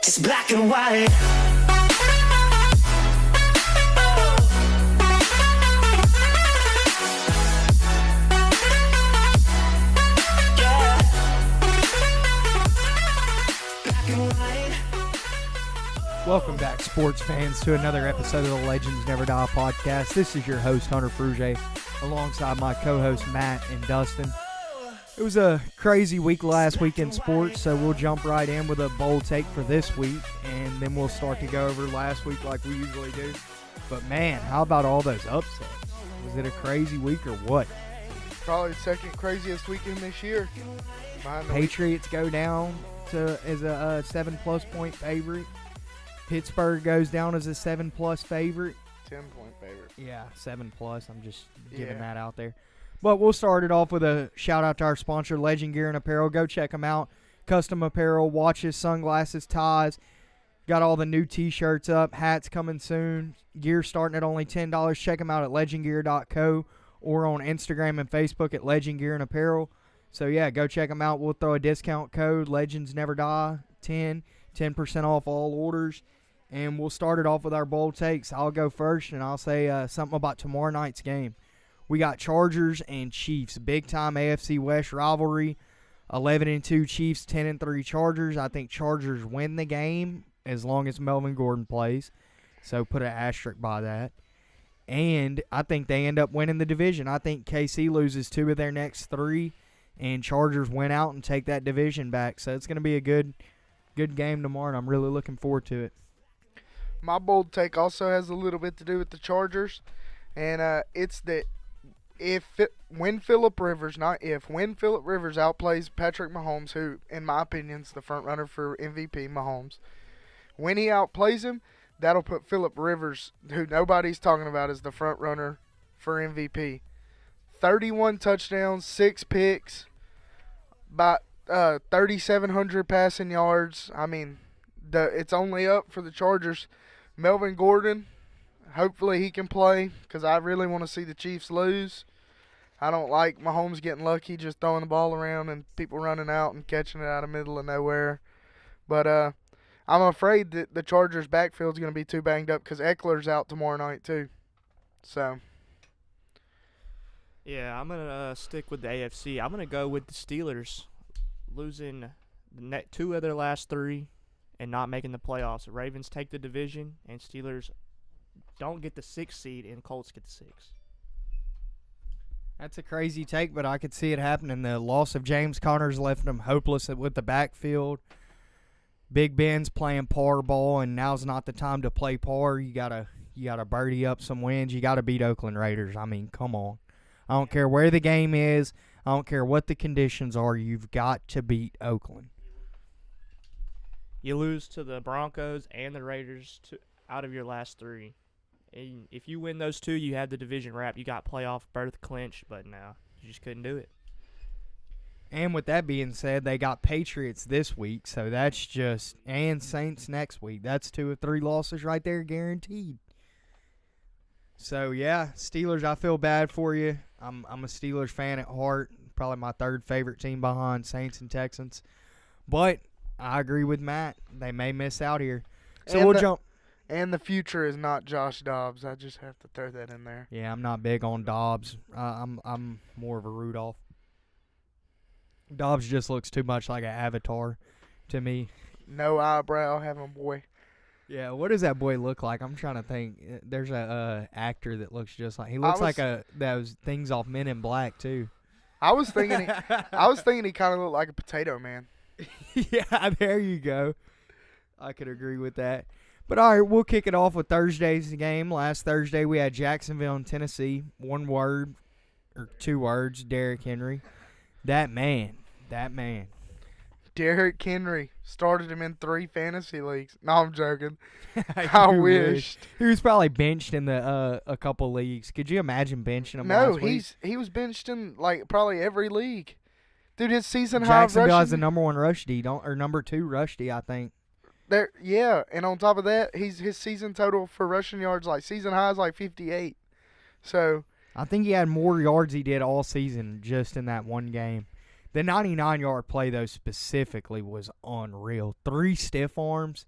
Just black and white. Yeah. Black and white. Welcome back, sports fans, to another episode of the Legends Never Die podcast. This is your host, Hunter Fruge, alongside my co-hosts, Matt and Dustin. It was a crazy week last week in sports, so we'll jump right in with a bold take for this week, and then we'll start to go over last week like we usually do. But, man, how about all those upsets? Was it a crazy week or what? Probably the second craziest weekend this year. Patriots go down as a 7-plus point favorite. Pittsburgh goes down as a 7-plus favorite. 10-point favorite. Yeah, 7-plus. I'm just giving that out there. But we'll start it off with a shout-out to our sponsor, Legend Gear and Apparel. Go check them out. Custom apparel, watches, sunglasses, ties. Got all the new T-shirts up. Hats coming soon. Gear starting at only $10. Check them out at legendgear.co or on Instagram and Facebook at Legend Gear and Apparel. So, yeah, go check them out. We'll throw a discount code, Legends Never Die, 10% off all orders. And we'll start it off with our bold takes. I'll go first, and I'll say something about tomorrow night's game. We got Chargers and Chiefs, big-time AFC West rivalry. 11-2 Chiefs, 10-3 Chargers. I think Chargers win the game as long as Melvin Gordon plays. So put an asterisk by that. And I think they end up winning the division. I think KC loses 2 of their next 3, and Chargers win out and take that division back. So it's going to be a good game tomorrow, and I'm really looking forward to it. My bold take also has a little bit to do with the Chargers, and it's that when Phillip Rivers outplays Patrick Mahomes, who, in my opinion, is the front runner for MVP, Mahomes, when he outplays him, that'll put Phillip Rivers, who nobody's talking about, as the front runner for MVP. 31 touchdowns, 6 picks, about 3,700 passing yards. I mean, it's only up for the Chargers. Melvin Gordon, hopefully he can play, because I really want to see the Chiefs lose. I don't like Mahomes getting lucky just throwing the ball around and people running out and catching it out of the middle of nowhere. But I'm afraid that the Chargers' backfield's going to be too banged up because Eckler's out tomorrow night too. So. Yeah, I'm going to stick with the AFC. I'm going to go with the Steelers losing 2 of their last 3 and not making the playoffs. The Ravens take the division, and Steelers don't get the 6th seed, and Colts get the 6th. That's a crazy take, but I could see it happening. The loss of James Conner's left them hopeless with the backfield. Big Ben's playing par ball, and now's not the time to play par. You gotta birdie up some wins. You gotta beat Oakland Raiders. I mean, come on. I don't care where the game is. I don't care what the conditions are. You've got to beat Oakland. You lose to the Broncos and the Raiders out of your last 3. And if you win those 2, you had the division wrapped. You got playoff berth clinched, but no, you just couldn't do it. And with that being said, they got Patriots this week, so that's just – and Saints next week. That's 2 of 3 losses right there guaranteed. So, yeah, Steelers, I feel bad for you. I'm a Steelers fan at heart, probably my 3rd favorite team behind Saints and Texans. But I agree with Matt. They may miss out here. So we'll jump. And the future is not Josh Dobbs. I just have to throw that in there. Yeah, I'm not big on Dobbs. I'm more of a Rudolph. Dobbs just looks too much like an avatar to me. No eyebrow having boy. Yeah, what does that boy look like? I'm trying to think. There's a actor that looks just like – he looks like those things off Men in Black too. I was thinking he kind of looked like a Potato Man. Yeah, there you go. I could agree with that. But, all right, we'll kick it off with Thursday's game. Last Thursday, we had Jacksonville and Tennessee. 1 word or 2 words, Derrick Henry. That man. Derrick Henry. Started him in 3 fantasy leagues. No, I'm joking. I wished. He was probably benched in a couple leagues. Could you imagine benching him last week? He was benched in, probably every league. Dude, his season high rushing. Jacksonville has the number 1 rush D, or number 2 rush D, I think. And on top of that, his season total for rushing yards, season high is 58. So I think he had more yards he did all season just in that one game. The 99-yard play, though, specifically was unreal. 3 stiff arms.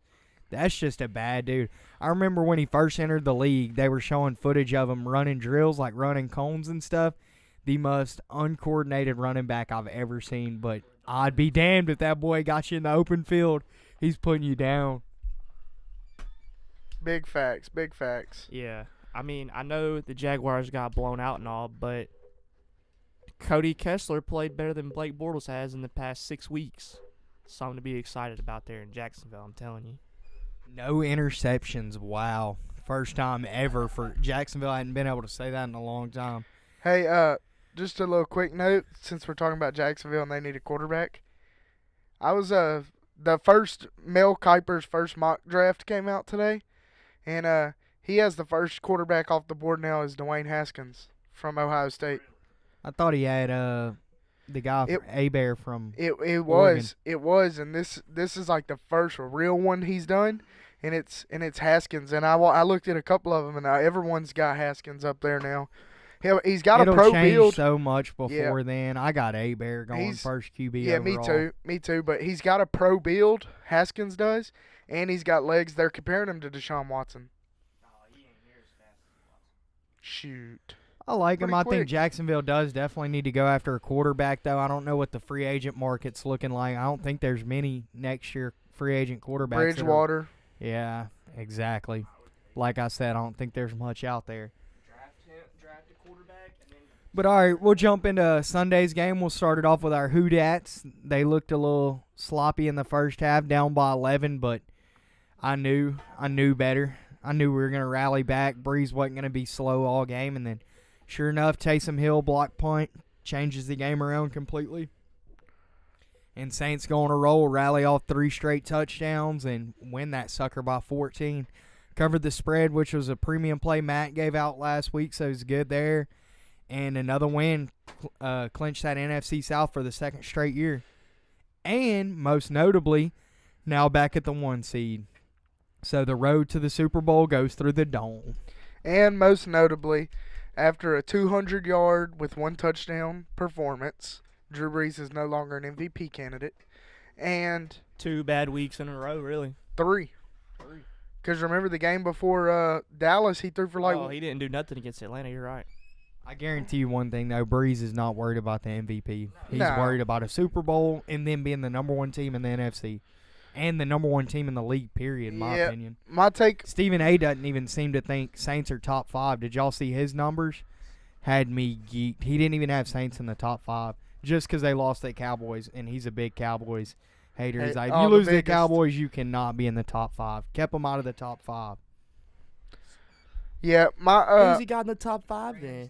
That's just a bad dude. I remember when he first entered the league, they were showing footage of him running drills, like running cones and stuff. The most uncoordinated running back I've ever seen, but I'd be damned if that boy got you in the open field. He's putting you down. Big facts, big facts. Yeah. I mean, I know the Jaguars got blown out and all, but Cody Kessler played better than Blake Bortles has in the past 6 weeks. Something to be excited about there in Jacksonville, I'm telling you. No interceptions. Wow. First time ever for Jacksonville. I hadn't been able to say that in a long time. Hey, just a little quick note, since we're talking about Jacksonville and they need a quarterback. I was the first Mel Kiper's first mock draft came out today, and he has the first quarterback off the board now is Dwayne Haskins from Ohio State. I thought he had the guy Abear from It Oregon. was, and this is like the first real one he's done, and it's Haskins. And I looked at a couple of them, and everyone's got Haskins up there now. He's got It'll a pro change build. so much before then. I got Abear going He's- first QB Yeah, overall. me too. But he's got a pro build. Haskins does, and he's got legs. They're comparing him to Deshaun Watson. Shoot. I like him. Pretty I quick. think Jacksonville does definitely need to go after a quarterback, though. I don't know what the free agent market's looking like. I don't think there's many next year free agent quarterbacks. that are- Bridgewater. Yeah, exactly. Like I said, I don't think there's much out there. Draft a quarterback, and then But all right, we'll jump into Sunday's game. We'll start it off with our Hoodats. They looked a little sloppy in the first half, down by 11, but I knew better. I knew we were going to rally back. Breeze wasn't going to be slow all game, and then sure enough, Taysom Hill block punt changes the game around completely. And Saints go on a roll, rally off 3 straight touchdowns, and win that sucker by 14. Covered the spread, which was a premium play Matt gave out last week, so it's good there. And another win, clinched that NFC South for the second straight year. And, most notably, now back at the 1 seed. So the road to the Super Bowl goes through the Dome. And most notably, after a 200-yard with 1 touchdown performance, Drew Brees is no longer an MVP candidate. And 2 bad weeks in a row, really. 3. Because remember the game before Dallas, he threw for like He didn't do nothing against Atlanta, you're right. I guarantee you one thing, though. Breeze is not worried about the MVP. He's No. worried about a Super Bowl and then being the number 1 team in the NFC. And the number 1 team in the league, period, in my Yeah. opinion. my take. Stephen A. doesn't even seem to think Saints are top 5. Did y'all see his numbers? Had me geeked. He didn't even have Saints in the top 5 just because they lost at Cowboys, and he's a big Cowboys hater. He's like, if you the lose to the biggest. Cowboys, you cannot be in the top 5. Kept him out of the top 5. Yeah, my Who's he got in the top 5 then?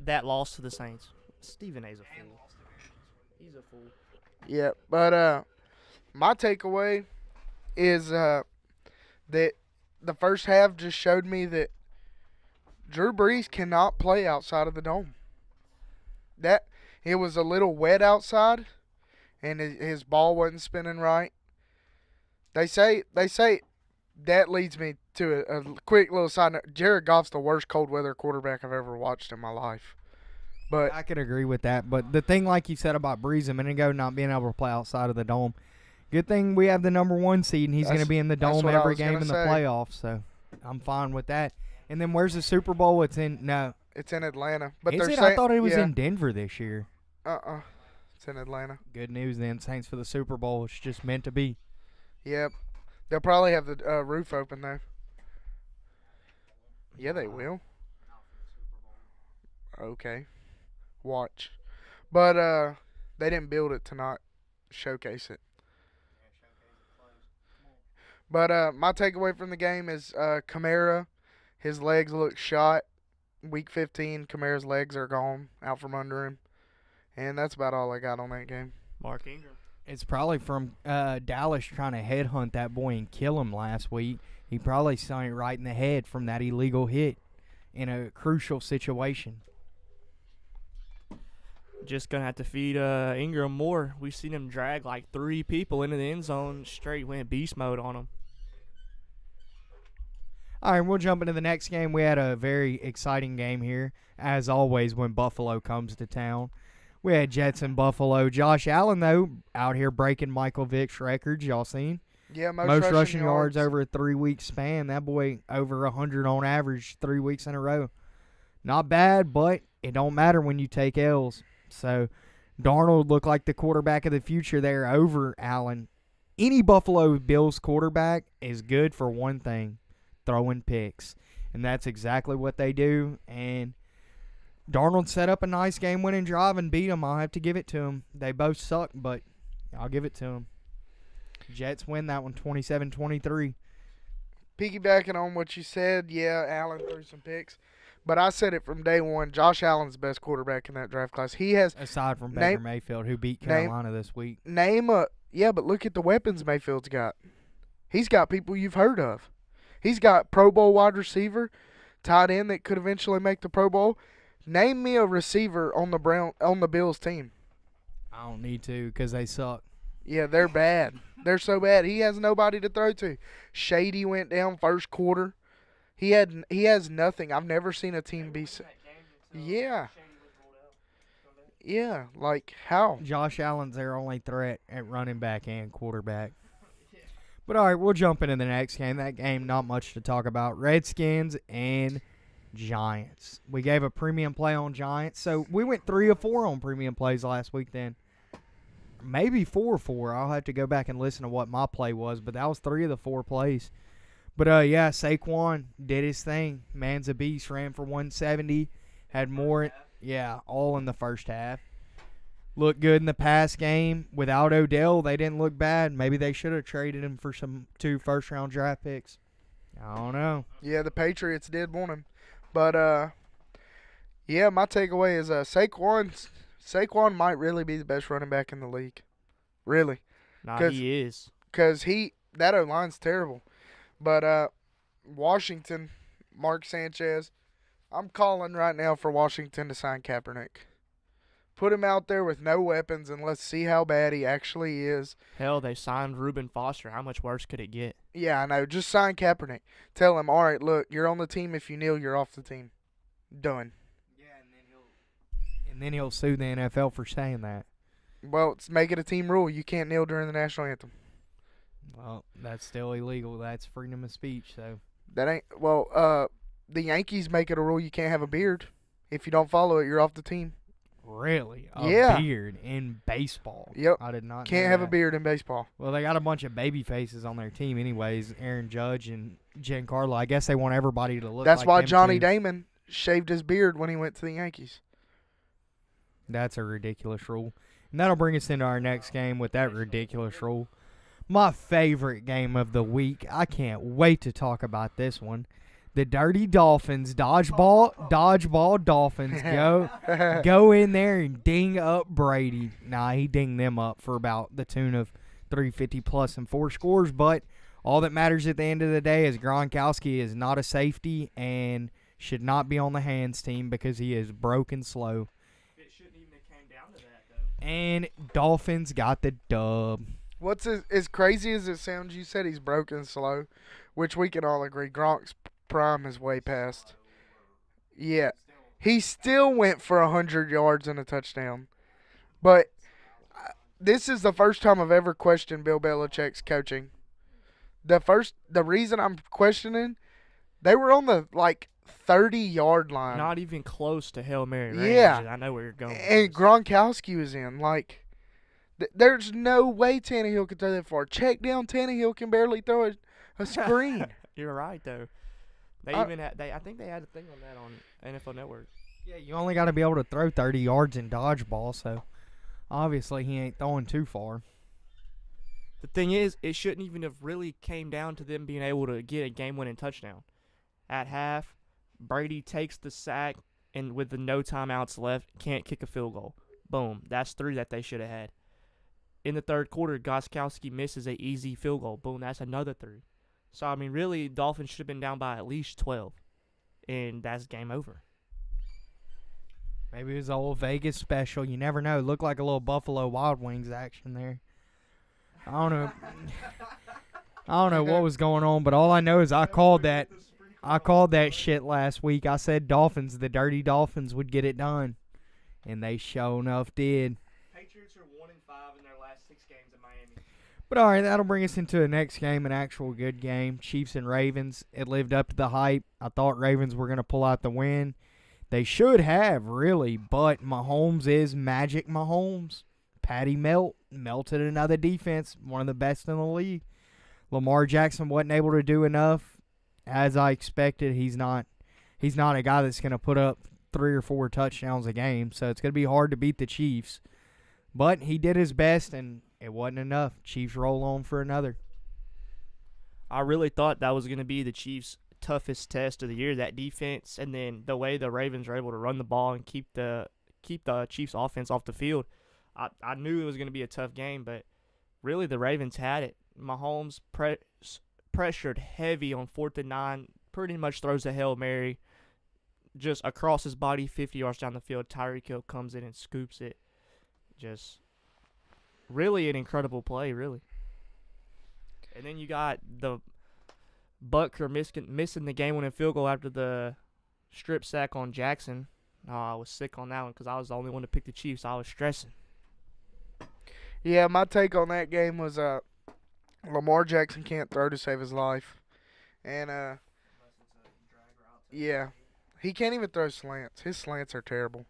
That loss to the Saints. Stephen A's a fool. He's a fool. yeah, but my takeaway is that the first half just showed me that Drew Brees cannot play outside of the dome. That it was a little wet outside, and his ball wasn't spinning right. They say that leads me to a quick little side note. Jared Goff's the worst cold weather quarterback I've ever watched in my life. But I could agree with that. But the thing, like you said about Breeze a minute ago, not being able to play outside of the Dome, good thing we have the number 1 seed, and he's going to be in the That's Dome what I every was game gonna in the say. playoffs. So I'm fine with that. And then where's the Super Bowl? It's in it's in Atlanta. But Is they're it? saying, I thought it was yeah, in Denver this year. It's in Atlanta. Good news then. Saints for the Super Bowl. It's just meant to be. Yep. They'll probably have the roof open though. Yeah, they will. Okay. Watch. But they didn't build it to not showcase it. But my takeaway from the game is Kamara, his legs look shot. Week 15, Kamara's legs are gone, out from under him. And that's about all I got on that game. Mark Ingram. It's probably from Dallas trying to headhunt that boy and kill him last week. He probably saw it right in the head from that illegal hit in a crucial situation. Just going to have to feed Ingram more. We've seen him drag like 3 people into the end zone straight, went beast mode on him. All right, we'll jump into the next game. We had a very exciting game here, as always, when Buffalo comes to town. We had Jets in Buffalo. Josh Allen, though, out here breaking Michael Vick's records. Y'all seen? Yeah, Most rushing yards over a 3-week span. That boy over 100 on average 3 weeks in a row. Not bad, but it don't matter when you take L's. So Darnold looked like the quarterback of the future there over Allen. Any Buffalo Bills quarterback is good for one thing, throwing picks. And that's exactly what they do. And Darnold set up a nice game-winning drive and beat him. I'll have to give it to him. They both suck, but I'll give it to him. Jets win that one 27-23. Piggybacking on what you said, yeah, Allen threw some picks. But I said it from day one, Josh Allen's the best quarterback in that draft class. He has, aside from Baker Mayfield, who beat Carolina this week. Yeah, but look at the weapons Mayfield's got. He's got people you've heard of. He's got Pro Bowl wide receiver, tight end that could eventually make the Pro Bowl. Name me a receiver on the Bills team. I don't need to because they suck. Yeah, they're bad. They're so bad. He has nobody to throw to. Shady went down first quarter. He has nothing. I've never seen a team be so. Yeah. Yeah, like how? Josh Allen's their only threat at running back and quarterback. But all right, we'll jump into the next game. That game, not much to talk about. Redskins and Giants. We gave a premium play on Giants. So we went 3 of 4 on premium plays last week then. Maybe 4 of 4. I'll have to go back and listen to what my play was, but that was 3 of the 4 plays. But, yeah, Saquon did his thing. Man's a beast, ran for 170, had more, all in the first half. Looked good in the pass game. Without Odell, they didn't look bad. Maybe they should have traded him for some 2 first-round draft picks. I don't know. Yeah, the Patriots did want him. But, my takeaway is Saquon might really be the best running back in the league. Really. Nah, he is. Because that O-line's terrible. But Washington, Mark Sanchez, I'm calling right now for Washington to sign Kaepernick. Put him out there with no weapons and let's see how bad he actually is. Hell, they signed Reuben Foster. How much worse could it get? Yeah, I know. Just sign Kaepernick. Tell him, all right, look, you're on the team. If you kneel, you're off the team. Done. Yeah, and then he'll sue the NFL for saying that. Well, make it a team rule. You can't kneel during the national anthem. Well, that's still illegal. That's freedom of speech, so. That ain't the Yankees make it a rule you can't have a beard. If you don't follow it, you're off the team. Really? Yeah. Beard in baseball. Yep. I did not Can't know have that. a beard in baseball. Well, they got a bunch of baby faces on their team anyways. Aaron Judge and Giancarlo. I guess they want everybody to look That's like why them Johnny too. Damon shaved his beard when he went to the Yankees. That's a ridiculous rule. And that'll bring us into our next game with that ridiculous rule. My favorite game of the week. I can't wait to talk about this one. The Dirty Dolphins, dodgeball Dolphins, go in there and ding up Brady. Nah, he dinged them up for about the tune of 350 plus and 4 scores. But all that matters at the end of the day is Gronkowski is not a safety and should not be on the hands team because he is broken slow. It shouldn't even have came down to that, though. And Dolphins got the dub. What's as crazy as it sounds, you said he's broken slow, which we can all agree Gronk's prime is way past. Yeah. He still went for 100 yards and a touchdown. But this is the first time I've ever questioned Bill Belichick's coaching. The reason I'm questioning, they were on the 30-yard line. Not even close to Hail Mary range. Yeah. I know where you're going. And Gronkowski was in. There's no way Tannehill could throw that far. Check down, Tannehill can barely throw a screen. You're right, though. They I think they had a thing on that on NFL Network. Yeah, you only got to be able to throw 30 yards in dodgeball, so obviously he ain't throwing too far. The thing is, it shouldn't even have really came down to them being able to get a game-winning touchdown. At half, Brady takes the sack, and with the no timeouts left, can't kick a field goal. Boom. That's 3 that they should have had. In the third quarter, Gronkowski misses an easy field goal. Boom, that's another 3. So, I mean, really, Dolphins should have been down by at least 12. And that's game over. Maybe it was an old Vegas special. You never know. Looked like a little Buffalo Wild Wings action there. I don't know. I don't know what was going on, but all I know is I called that shit last week. I said the Dirty Dolphins would get it done. and they sure enough did. Patriots are 1-5 in their last 6 games in Miami. But all right, that'll bring us into the next game, an actual good game. Chiefs and Ravens. It lived up to the hype. I thought Ravens were going to pull out the win. They should have, really, but Mahomes is Magic Mahomes. Patty melted another defense, one of the best in the league. Lamar Jackson wasn't able to do enough. As I expected, he's not a guy that's going to put up 3 or 4 touchdowns a game, so it's going to be hard to beat the Chiefs. But he did his best, and it wasn't enough. Chiefs roll on for another. I really thought that was going to be the Chiefs' toughest test of the year, that defense, and then the way the Ravens were able to run the ball and keep the Chiefs' offense off the field. I knew it was going to be a tough game, but really the Ravens had it. Mahomes pressured heavy on 4th and 9, pretty much throws a Hail Mary just across his body 50 yards down the field. Tyreek Hill comes in and scoops it. Just really an incredible play, really. And then you got the Butker missing the game-winning field goal after the strip sack on Jackson. I was sick on that one because I was the only one to pick the Chiefs. I was stressing. Yeah, my take on that game was Lamar Jackson can't throw to save his life. And, yeah, he can't even throw slants. His slants are terrible.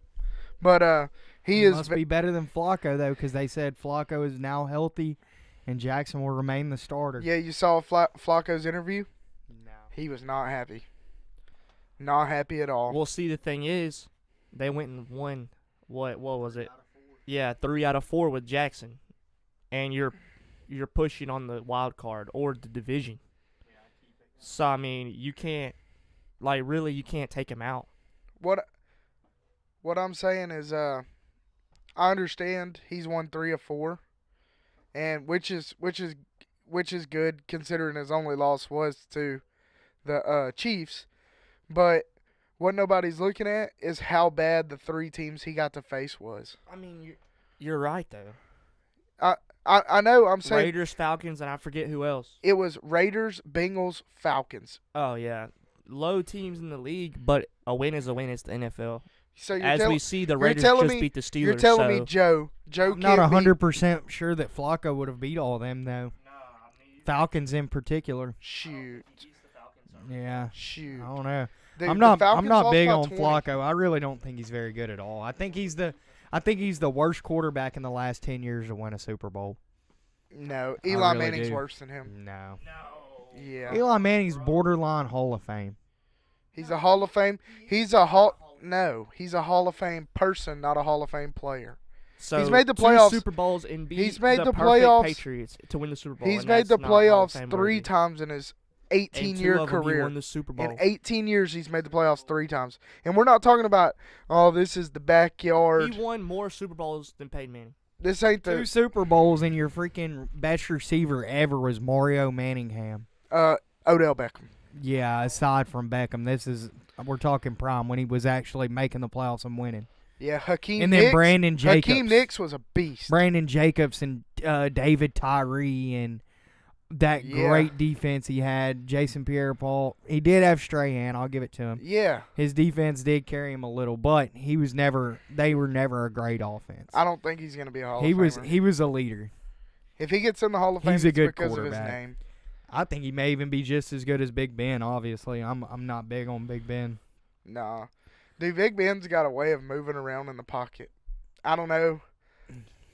But he must be better than Flacco, though, because they said Flacco is now healthy and Jackson will remain the starter. Yeah, you saw Flacco's interview? No. He was not happy. Not happy at all. Well, see, the thing is, they went and won, what was it? Yeah, 3 out of 4 with Jackson. And you're pushing on the wild card or the division. So, I mean, you can't, really, you can't take him out. What I'm saying is, I understand he's won 3 of 4, and which is good considering his only loss was to the Chiefs. But what nobody's looking at is how bad the 3 teams he got to face was. I mean, you're right though. I know. I'm saying Raiders, Falcons, and I forget who else. It was Raiders, Bengals, Falcons. Oh yeah, low teams in the league, but a win is a win. It's the NFL. So we see, the Raiders just beat the Steelers. You're telling me Joe I'm not 100% sure that Flacco would have beat all of them, though. No, Falcons in particular. Shoot. Yeah. Shoot. I don't know. Dude, I'm not lost big by on 20. Flacco. I really don't think he's very good at all. I think he's the worst quarterback in the last 10 years to win a Super Bowl. No, Eli really Manning's do. worse than him. No. Yeah. Eli Manning's borderline Hall of Fame. He's a Hall of Fame. He's a Hall of Fame person, not a Hall of Fame player. So he's made the playoffs. 2 Super Bowls and beat He's made the perfect playoffs. Patriots to win the Super Bowl. He's and made the that's not Hall of playoffs Fame 3 worthy. times in his And 18-year 2 of them he career. won the Super Bowl. In 18 years, he's made the playoffs 3 times. And we're not talking about, this is the backyard. He won more Super Bowls than Peyton Manning. This ain't 2 the Super Bowls and your freaking best receiver ever was Mario Manningham. Odell Beckham. Yeah, aside from Beckham, we're talking prime when he was actually making the playoffs and winning. Yeah, Hakeem And Nicks. then Brandon Jacobs. Hakeem Nicks was a beast. Brandon Jacobs and David Tyree and that great defense he had. Jason Pierre-Paul. He did have Strahan. I'll give it to him. Yeah. His defense did carry him a little, but they were never a great offense. I don't think he's going to be a Hall of Famer. He was a leader. If he gets in the Hall of Fame, He's a it's good because of his quarterback. name. I think he may even be just as good as Big Ben, obviously. I'm not big on Big Ben. Nah. Dude, Big Ben's got a way of moving around in the pocket. I don't know.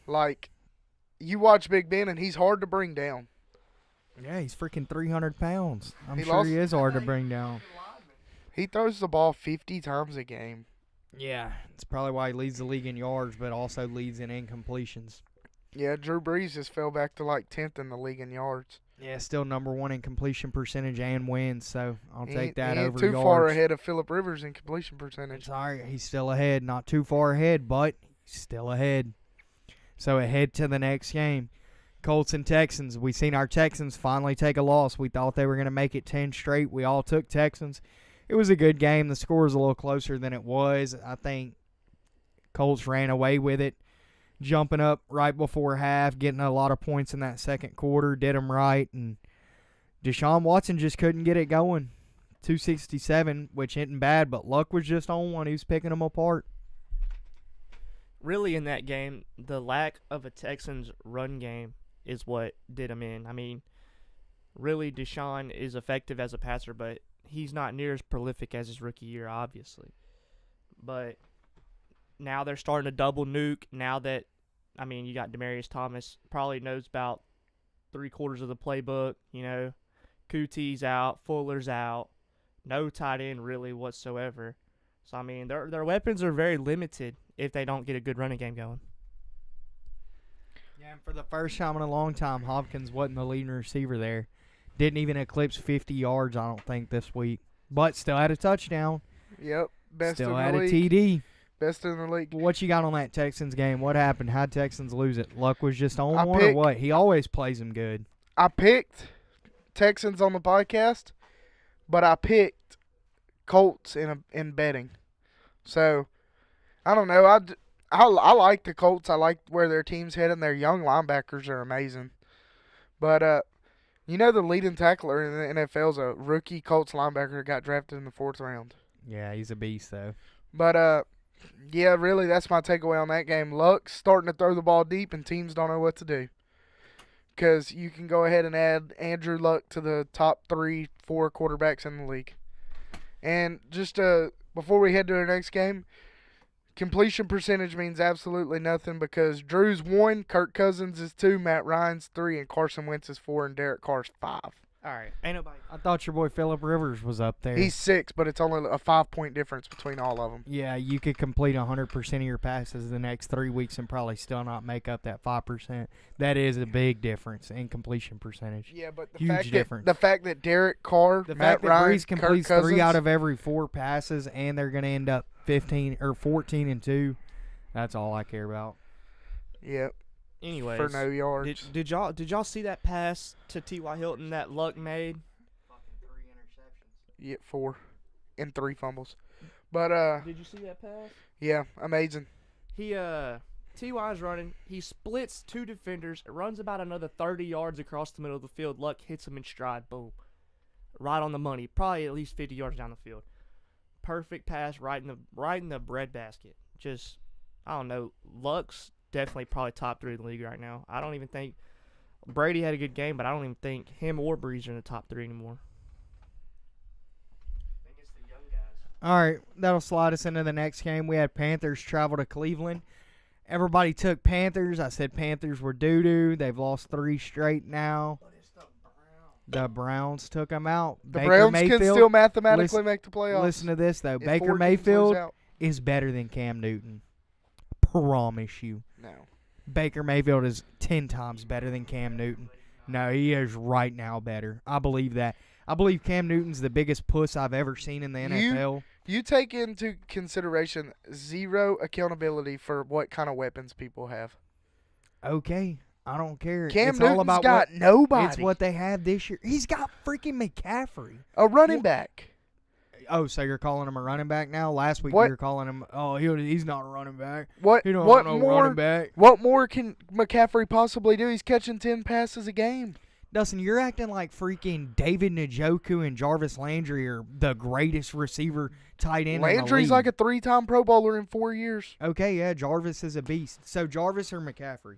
Like, you watch Big Ben, and he's hard to bring down. Yeah, he's freaking 300 pounds. I'm He sure lost- he is hard to bring down. He throws the ball 50 times a game. Yeah, it's probably why he leads the league in yards, but also leads in incompletions. Yeah, Drew Brees just fell back to like 10th in the league in yards. Yeah, still number 1 in completion percentage and wins, so I'll take that he ain't over too yards. far ahead of Phillip Rivers in completion percentage. It's all right. He's still ahead. Not too far ahead, but he's still ahead. So ahead to the next game. Colts and Texans. We seen our Texans finally take a loss. We thought they were going to make it 10 straight. We all took Texans. It was a good game. The score was a little closer than it was. I think Colts ran away with it, jumping up right before half, getting a lot of points in that second quarter, did them right, and Deshaun Watson just couldn't get it going. 267, which isn't bad, but luck was just on one. He was picking them apart. really in that game, the lack of a Texans run game is what did them in. I mean, really, Deshaun is effective as a passer, but he's not near as prolific as his rookie year, obviously. But now they're starting to double nuke. Now that, I mean, you got Demaryius Thomas, probably knows about 3/4 of the playbook. You know, Coutie's out, Fuller's out, no tight end really whatsoever. So I mean, their weapons are very limited if they don't get a good running game going. Yeah, and for the first time in a long time, Hopkins wasn't the leading receiver there. Didn't even eclipse 50 yards, I don't think, this week. But still had a touchdown. Yep, best Still in had the a league. TD. Best in the league. What you got on that Texans game? What happened? How'd Texans lose it? Luck was just on I one or what? He always plays them good. I picked Texans on the podcast, but I picked Colts in betting. So, I don't know. I like the Colts. I like where their team's heading. Their young linebackers are amazing. But, you know, the leading tackler in the NFL is a rookie Colts linebacker who got drafted in the 4th round. Yeah, he's a beast, though. But, yeah, really, that's my takeaway on that game. Luck's starting to throw the ball deep, and teams don't know what to do. Because you can go ahead and add Andrew Luck to the top 3-4 quarterbacks in the league. And just before we head to our next game, completion percentage means absolutely nothing because Drew's 1, Kirk Cousins is 2, Matt Ryan's 3, and Carson Wentz is 4, and Derek Carr's 5. All right, ain't nobody. I thought your boy Phillip Rivers was up there. He's 6, but it's only a 5-point difference between all of them. Yeah, you could complete 100% of your passes the next 3 weeks and probably still not make up that 5%. That is a big difference in completion percentage. Yeah, but Huge difference. The fact that Derek Carr, The Matt fact that Ryan, Bryce completes Kirk 3 out Cousins, of every 4 passes and they're going to end up 14-2, that's all I care about. Yep, Anyways, for no yards. did y'all see that pass to T.Y. Hilton that Luck made? Yep, 4 and 3 fumbles. But Did you see that pass? yeah, amazing. He T.Y.'s running. He splits 2 defenders. Runs about another 30 yards across the middle of the field. Luck hits him in stride. Boom. Right on the money. Probably at least 50 yards down the field. Perfect pass right in the breadbasket. Just, I don't know. Luck's definitely probably top 3 in the league right now. I don't even think Brady had a good game, but I don't even think him or Breeze are in the top 3 anymore. I think it's the young guys. All right, that'll slide us into the next game. We had Panthers travel to Cleveland. Everybody took Panthers. I said Panthers were doo-doo. They've lost 3 straight now. The Browns took them out. The Baker Browns Mayfield, can still mathematically listen- make the playoffs. Listen to this, though. If Baker 4 teams lose Mayfield out. is better than Cam Newton. Promise you. No. Baker Mayfield is 10 times better than Cam Newton. No, he is right now better. I believe that. I believe Cam Newton's the biggest puss I've ever seen in the NFL. You take into consideration 0 accountability for what kind of weapons people have. Okay, I don't care. Cam it's Newton's all about got what, nobody. It's what they have this year. He's got freaking McCaffrey. A running back. Oh, so you're calling him a running back now? Last week What? you were calling him, he's not a running back. What He don't what know more running back. What more can McCaffrey possibly do? He's catching 10 passes a game. Dustin, you're acting like freaking David Njoku and Jarvis Landry are the greatest receiver tight end in the Landry's league. like a 3-time Pro Bowler in 4 years. Okay, yeah, Jarvis is a beast. So Jarvis or McCaffrey?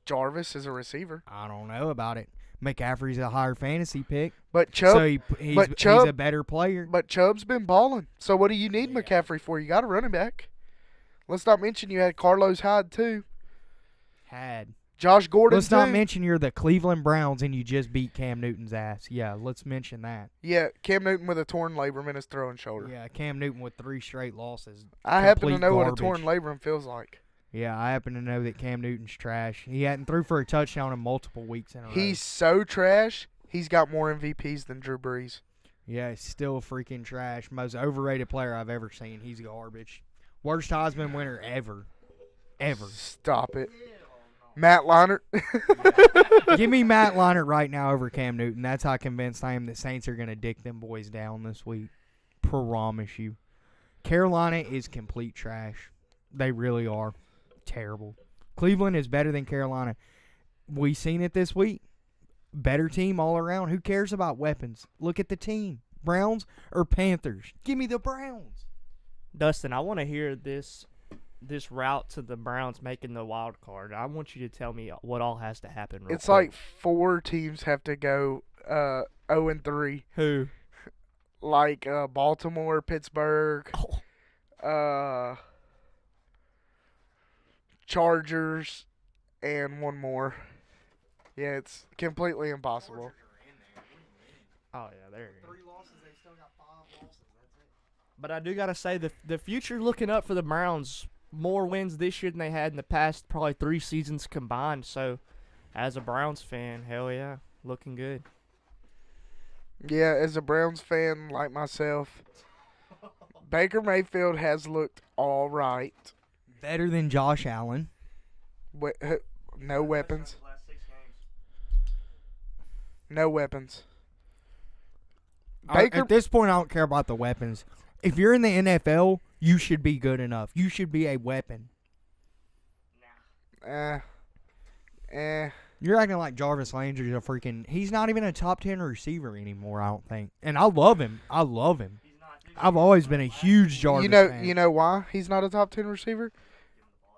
Jarvis is a receiver. I don't know about it. McCaffrey's a higher fantasy pick, But Chubb so he's Chubb- a better player. But Chubb's been balling. So what do you need McCaffrey for? You got a running back. Let's not mention you had Carlos Hyde too. Josh Gordon Let's too. not mention you're the Cleveland Browns and you just beat Cam Newton's ass. Yeah, let's mention that. Yeah, Cam Newton with a torn labrum in his throwing shoulder. Yeah, Cam Newton with 3 straight losses. I happen to Complete know what a garbage. torn labrum feels like. Yeah, I happen to know that Cam Newton's trash. He hadn't threw for a touchdown in multiple weeks in a row. He's so trash. He's got more MVPs than Drew Brees. Yeah, he's still freaking trash. Most overrated player I've ever seen. He's garbage. Worst Heisman winner ever. Ever. Stop it. Matt Leinart. Give me Matt Leinart right now over Cam Newton. That's how convinced I am that Saints are going to dick them boys down this week. Promise you. Carolina is complete trash. They really are. Terrible. Cleveland is better than Carolina. We seen it this week. Better team all around. Who cares about weapons? Look at the team. Browns or Panthers? Give me the Browns. Dustin, I want to hear this this route to the Browns making the wild card. I want you to tell me what all has to happen. Real It's quick. like 4 teams have to go 0-3. Who? Like Baltimore, Pittsburgh, Oh. Chargers, and one more. Yeah, it's completely impossible. Oh yeah, there you go. 3 losses, they still got 5 losses. That's it. But I do gotta say the future looking up for the Browns. More wins this year than they had in the past probably 3 seasons combined. So, as a Browns fan, hell yeah, looking good. Yeah, as a Browns fan like myself, Baker Mayfield has looked all right. Better than Josh Allen. No weapons. No weapons. Baker, At this point, I don't care about the weapons. If you're in the NFL, you should be good enough. You should be a weapon. You're acting like Jarvis Landry's a freaking... He's not even a top 10 receiver anymore, I don't think. And I love him. I've always been a huge Jarvis fan. You know why he's not a top 10 receiver?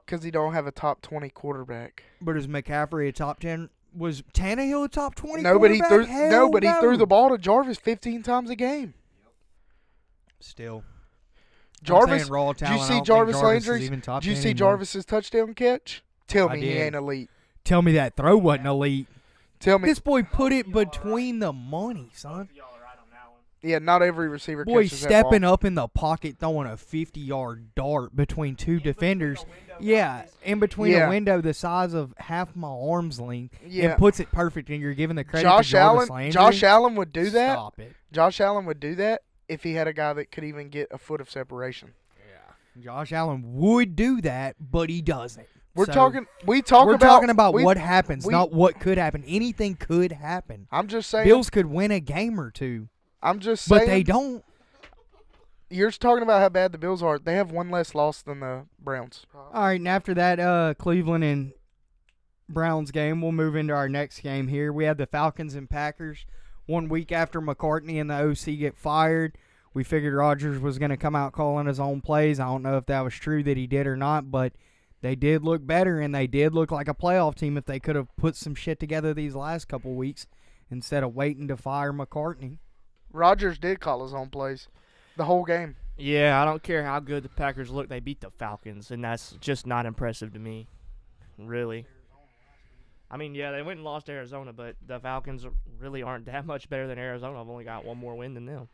Because he don't have a top 20 quarterback. But is McCaffrey a top 10? Was Tannehill a top 20 No, but he quarterback? threw. Hell No, but he no. threw the ball to Jarvis 15 times a game. Still. Jarvis, raw did you talent, I see don't Jarvis think is Landry's? even top Did you 10 see anymore. Jarvis's touchdown catch? Tell I me he did. ain't elite. Tell me that throw wasn't elite. Tell me. This boy put it between the money, son. Yeah, not every receiver Boy catches that stepping ball. up in the pocket, throwing a 50-yard dart between 2 defenders. Yeah, in between Yeah. a window the size of half my arm's length, Yeah. and puts it perfect. And you're giving the credit Josh to Jarvis Allen. Landry. Josh Allen would do that. Stop it. Josh Allen would do that if he had a guy that could even get a foot of separation. Josh Allen would do that, but he doesn't. We're So, talking. We're talking about we- what happens, we- not what could happen. Anything could happen. I'm just saying. Bills could win a game or two, I'm just saying. but they don't. You're just talking about how bad the Bills are. They have one less loss than the Browns. All right, and after that Cleveland and Browns game, we'll move into our next game here. We had the Falcons and Packers. 1 week after McCartney and the OC get fired, we figured Rodgers was going to come out calling his own plays. I don't know if that was true that he did or not, but they did look better, and they did look like a playoff team if they could have put some shit together these last couple weeks instead of waiting to fire McCartney. Rodgers did call his own plays the whole game. Yeah, I don't care how good the Packers look. They beat the Falcons, and that's just not impressive to me, really. I mean, yeah, they went and lost to Arizona, but the Falcons really aren't that much better than Arizona. I've only got one more win than them.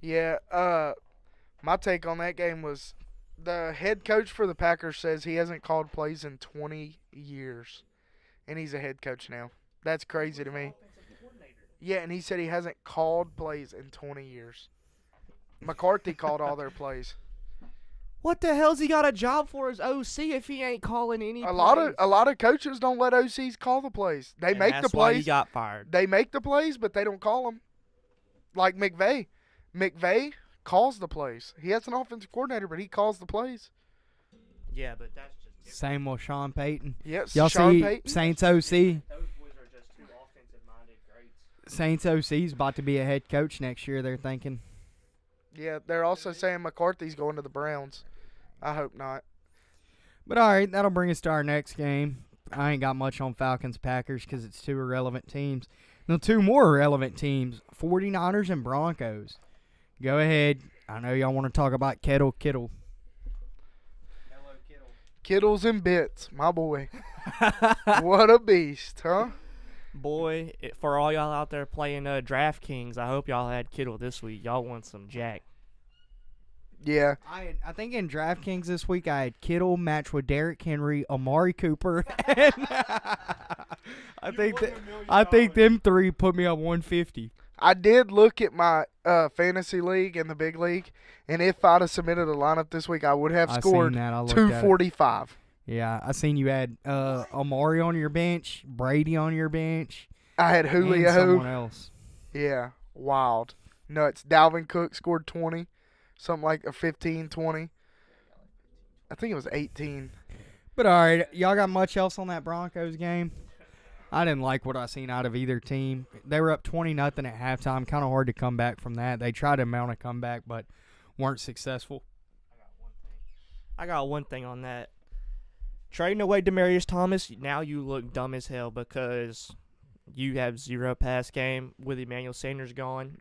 Yeah, my take on that game was the head coach for the Packers says he hasn't called plays in 20 years, and he's a head coach now. That's crazy to me. Yeah, and he said he hasn't called plays in 20 years. McCarthy called all their plays. What the hell's he got a job for as OC if he ain't calling any A plays? lot of coaches don't let OCs call the plays. They And make the that's why he plays. got fired. They make the plays, but they don't call them. Like McVay. McVay calls the plays. He has an offensive coordinator, but he calls the plays. Yeah, but that's just different. Same with Sean Payton. Yes, Y'all Sean see Payton. Saints OC? Those boys are just two offensive-minded greats. Saints OC's about to be a head coach next year, they're thinking. Yeah, they're also saying McCarthy's going to the Browns. I hope not. But all right, that'll bring us to our next game. I ain't got much on Falcons-Packers because it's 2 irrelevant teams. Now, 2 more irrelevant teams, 49ers and Broncos. Go ahead. I know y'all want to talk about Kittle. Hello, Kittle. Kittles and bits, my boy. What a beast, huh? Boy, for all y'all out there playing DraftKings, I hope y'all had Kittle this week. Y'all won some jack. Yeah. I think in DraftKings this week I had Kittle matched with Derrick Henry, Amari Cooper, and I think them 3 put me up 150. I did look at my fantasy league in the big league, and if I'd have submitted a lineup this week, I would have I scored seen that. I looked at it. 245. Yeah, I seen you had Amari on your bench, Brady on your bench, I had and Julio. someone else. Yeah, wild. Nuts. Dalvin Cook scored 20, something like a 15, 20. I think it was 18. But all right, y'all got much else on that Broncos game? I didn't like what I seen out of either team. They were up 20-0 at halftime. Kind of hard to come back from that. They tried to mount a comeback, but weren't successful. I got one thing on that. Trading away Demarius Thomas, now you look dumb as hell because you have 0 pass game with Emmanuel Sanders gone.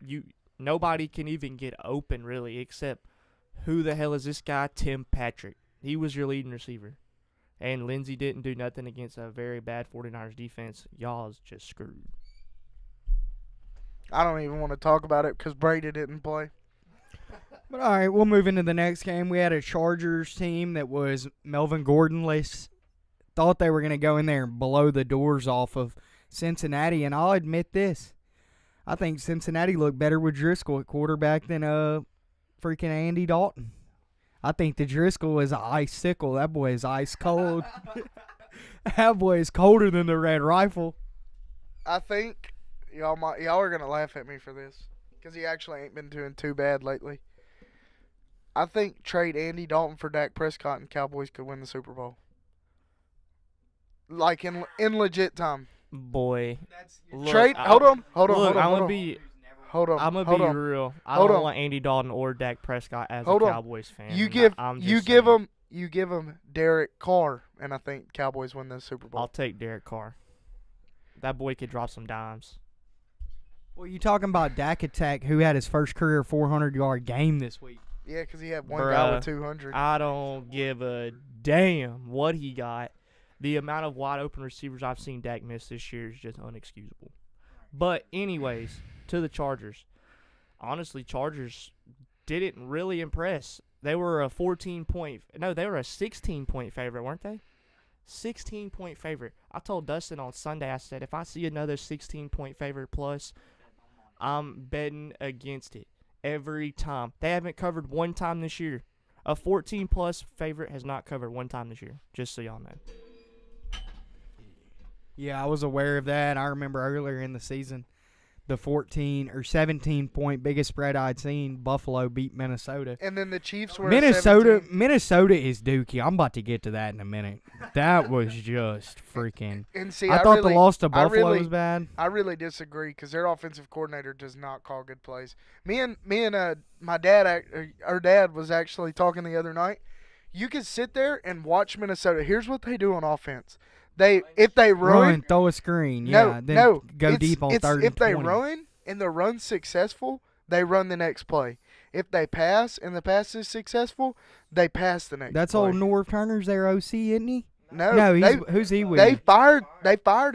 Nobody can even get open really except who the hell is this guy? Tim Patrick. He was your leading receiver. And Lindsey didn't do nothing against a very bad 49ers defense. Y'all's just screwed. I don't even want to talk about it because Brady didn't play. But all right, we'll move into the next game. We had a Chargers team that was Melvin Gordonless. Thought they were going to go in there and blow the doors off of Cincinnati, and I'll admit this. I think Cincinnati looked better with Driscoll at quarterback than freaking Andy Dalton. I think the Driscoll is an icicle. That boy is ice cold. That boy is colder than the Red Rifle. I think y'all are gonna laugh at me for this because he actually ain't been doing too bad lately. I think trade Andy Dalton for Dak Prescott and Cowboys could win the Super Bowl. Like in legit time. Boy. Look, Trade. Hold on. I'm Hold gonna on. be Hold on. I'm gonna hold be on. real. I Hold don't on. want Andy Dalton or Dak Prescott as Hold a on. Cowboys fan. You I'm give just saying. you give him Derek Carr, and I think Cowboys win the Super Bowl. I'll take Derek Carr. That boy could drop some dimes. Well, you talking about Dak Attack, who had his first career 400-yard game this week. Yeah, because he had one guy with Bruh, 200. I don't give a damn what he got. The amount of wide open receivers I've seen Dak miss this year is just unexcusable. But anyways, to the Chargers. Honestly, Chargers didn't really impress. They were a 16-point favorite, weren't they? 16-point favorite. I told Dustin on Sunday, I said, if I see another 16-point favorite plus, I'm betting against it every time. They haven't covered one time this year. A 14-plus favorite has not covered one time this year, just so y'all know. Yeah, I was aware of that. I remember earlier in the season, the 14 or 17-point biggest spread I'd seen, Buffalo beat Minnesota. And then the Chiefs were Minnesota 17. Minnesota is dookie. I'm about to get to that in a minute. That was just freaking. And see, I thought really, the loss to Buffalo really- was bad. I really disagree because their offensive coordinator does not call good plays. Me and my dad, our dad was actually talking the other night. You could sit there and watch Minnesota. Here's what they do on offense. If they Run, throw a screen. Yeah, then go deep on third If and they 20. run and the run's successful, they run the next play. If they pass and the pass is successful, they pass the next That's play. old Norv Turner's their OC, isn't he? No, Who's he with? They fired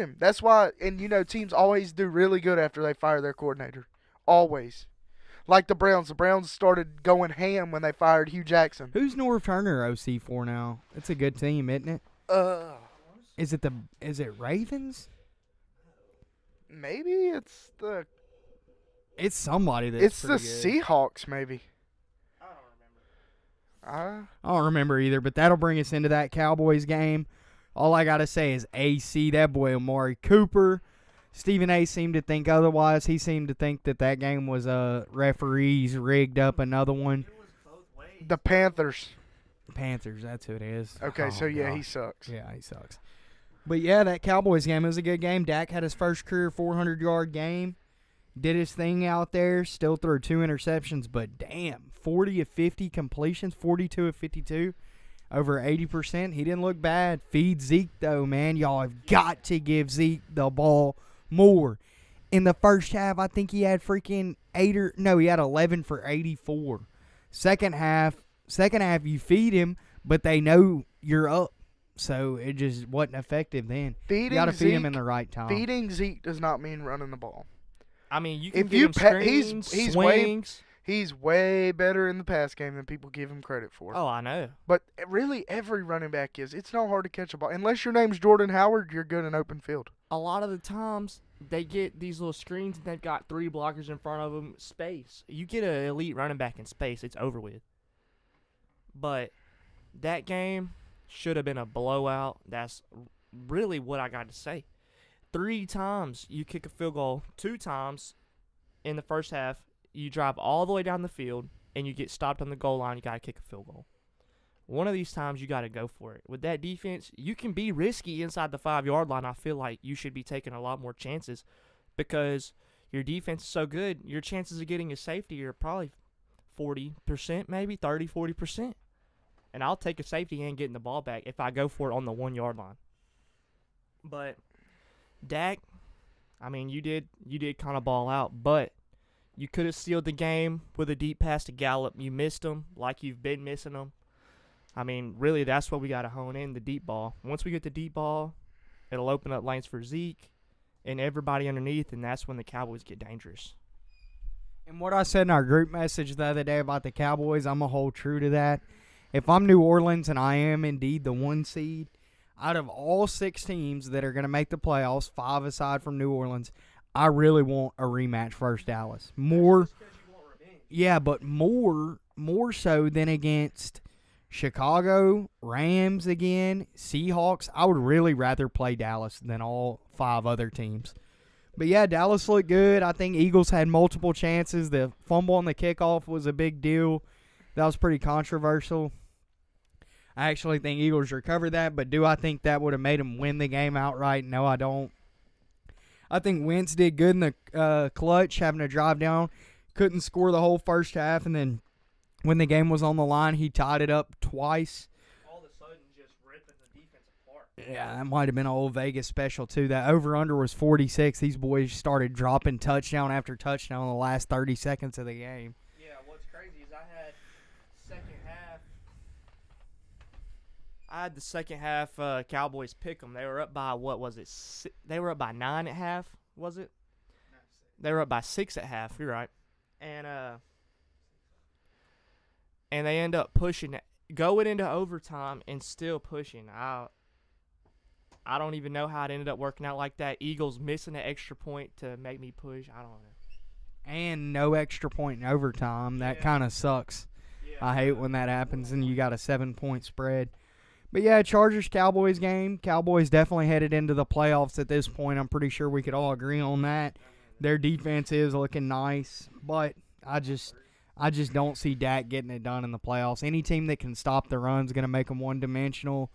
him. That's why, and teams always do really good after they fire their coordinator. Always. Like the Browns. The Browns started going ham when they fired Hugh Jackson. Who's Norv Turner OC for now? It's a good team, isn't it? Is it Ravens? Maybe it's the It's somebody that's pretty good. Seahawks. Maybe. I don't remember either, but that'll bring us into that Cowboys game. All I got to say is AC, that boy Amari Cooper. Stephen A. seemed to think otherwise. He seemed to think that game was referees rigged up another one. The Panthers. Panthers, that's who it is. Okay, Oh, so yeah, God. he sucks. Yeah, he sucks. But yeah, that Cowboys game, it was a good game. Dak had his first career 400-yard game. Did his thing out there. Still threw 2 interceptions, but damn, 40 of 50 completions, 42 of 52, over 80%. He didn't look bad. Feed Zeke, though, man. Y'all have got to give Zeke the ball more. In the first half, I think he had freaking he had 11 for 84. Second half, you feed him, but they know you're up. So it just wasn't effective then. You got to feed him in the right time. Feeding Zeke does not mean running the ball. I mean, you can If give you him screens, he's swings. He's way better in the pass game than people give him credit for. Oh, I know. But really, every running back is. It's not hard to catch a ball. Unless your name's Jordan Howard, you're good in open field. A lot of the times, they get these little screens and they've got 3 blockers in front of them. Space. You get an elite running back in space, it's over with. But that game should have been a blowout. That's really what I got to say. 3 times you kick a field goal. 2 times in the first half, you drive all the way down the field and you get stopped on the goal line. You got to kick a field goal. One of these times you got to go for it. With that defense, you can be risky inside the 5-yard line. I feel like you should be taking a lot more chances because your defense is so good. Your chances of getting a safety are probably 40%, maybe 30, 40%. and I'll take a safety and getting the ball back if I go for it on the 1 yard line. But Dak, I mean, you did kind of ball out, but you could have sealed the game with a deep pass to Gallup. You missed them like you've been missing them. I mean, really, that's what we got to hone in, the deep ball. Once we get the deep ball, it'll open up lanes for Zeke and everybody underneath, and that's when the Cowboys get dangerous. And what I said in our group message the other day about the Cowboys, I'm going to hold true to that. If I'm New Orleans and I am indeed the 1 seed, out of all 6 teams that are going to make the playoffs, 5 aside from New Orleans, I really want a rematch versus Dallas. More, yeah, but more so than against Chicago, Rams again, Seahawks. I would really rather play Dallas than all 5 other teams. But, yeah, Dallas looked good. I think Eagles had multiple chances. The fumble on the kickoff was a big deal. That was pretty controversial. I actually think Eagles recovered that, but do I think that would have made them win the game outright? No, I don't. I think Wentz did good in the clutch, having to drive down. Couldn't score the whole first half, and then when the game was on the line, he tied it up twice. All of a sudden, just ripping the defense apart. Yeah, that might have been an old Vegas special, too. That over-under was 46. These boys started dropping touchdown after touchdown in the last 30 seconds of the game. Yeah, what's crazy is I had the second half Cowboys pick them. They were up by, what was it? They were up by 9 at half, was it? They were up by 6 at half. You're right. And they end up pushing, going into overtime and still pushing. I don't even know how it ended up working out like that. Eagles missing an extra point to make me push. I don't know. And no extra point in overtime. That kind of sucks. Yeah. I hate when that happens and you got a 7-point spread. But, yeah, Chargers-Cowboys game. Cowboys definitely headed into the playoffs at this point. I'm pretty sure we could all agree on that. Their defense is looking nice, but I just don't see Dak getting it done in the playoffs. Any team that can stop the run is going to make them one-dimensional.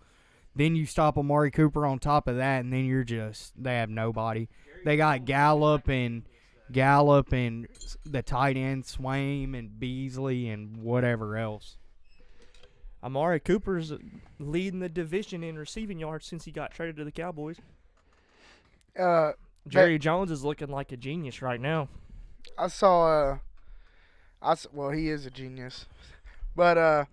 Then you stop Amari Cooper on top of that, and then they have nobody. They got Gallup and the tight end Swaim and Beasley and whatever else. Amari Cooper's leading the division in receiving yards since he got traded to the Cowboys. Jerry Jones is looking like a genius right now. I saw well, he is a genius. But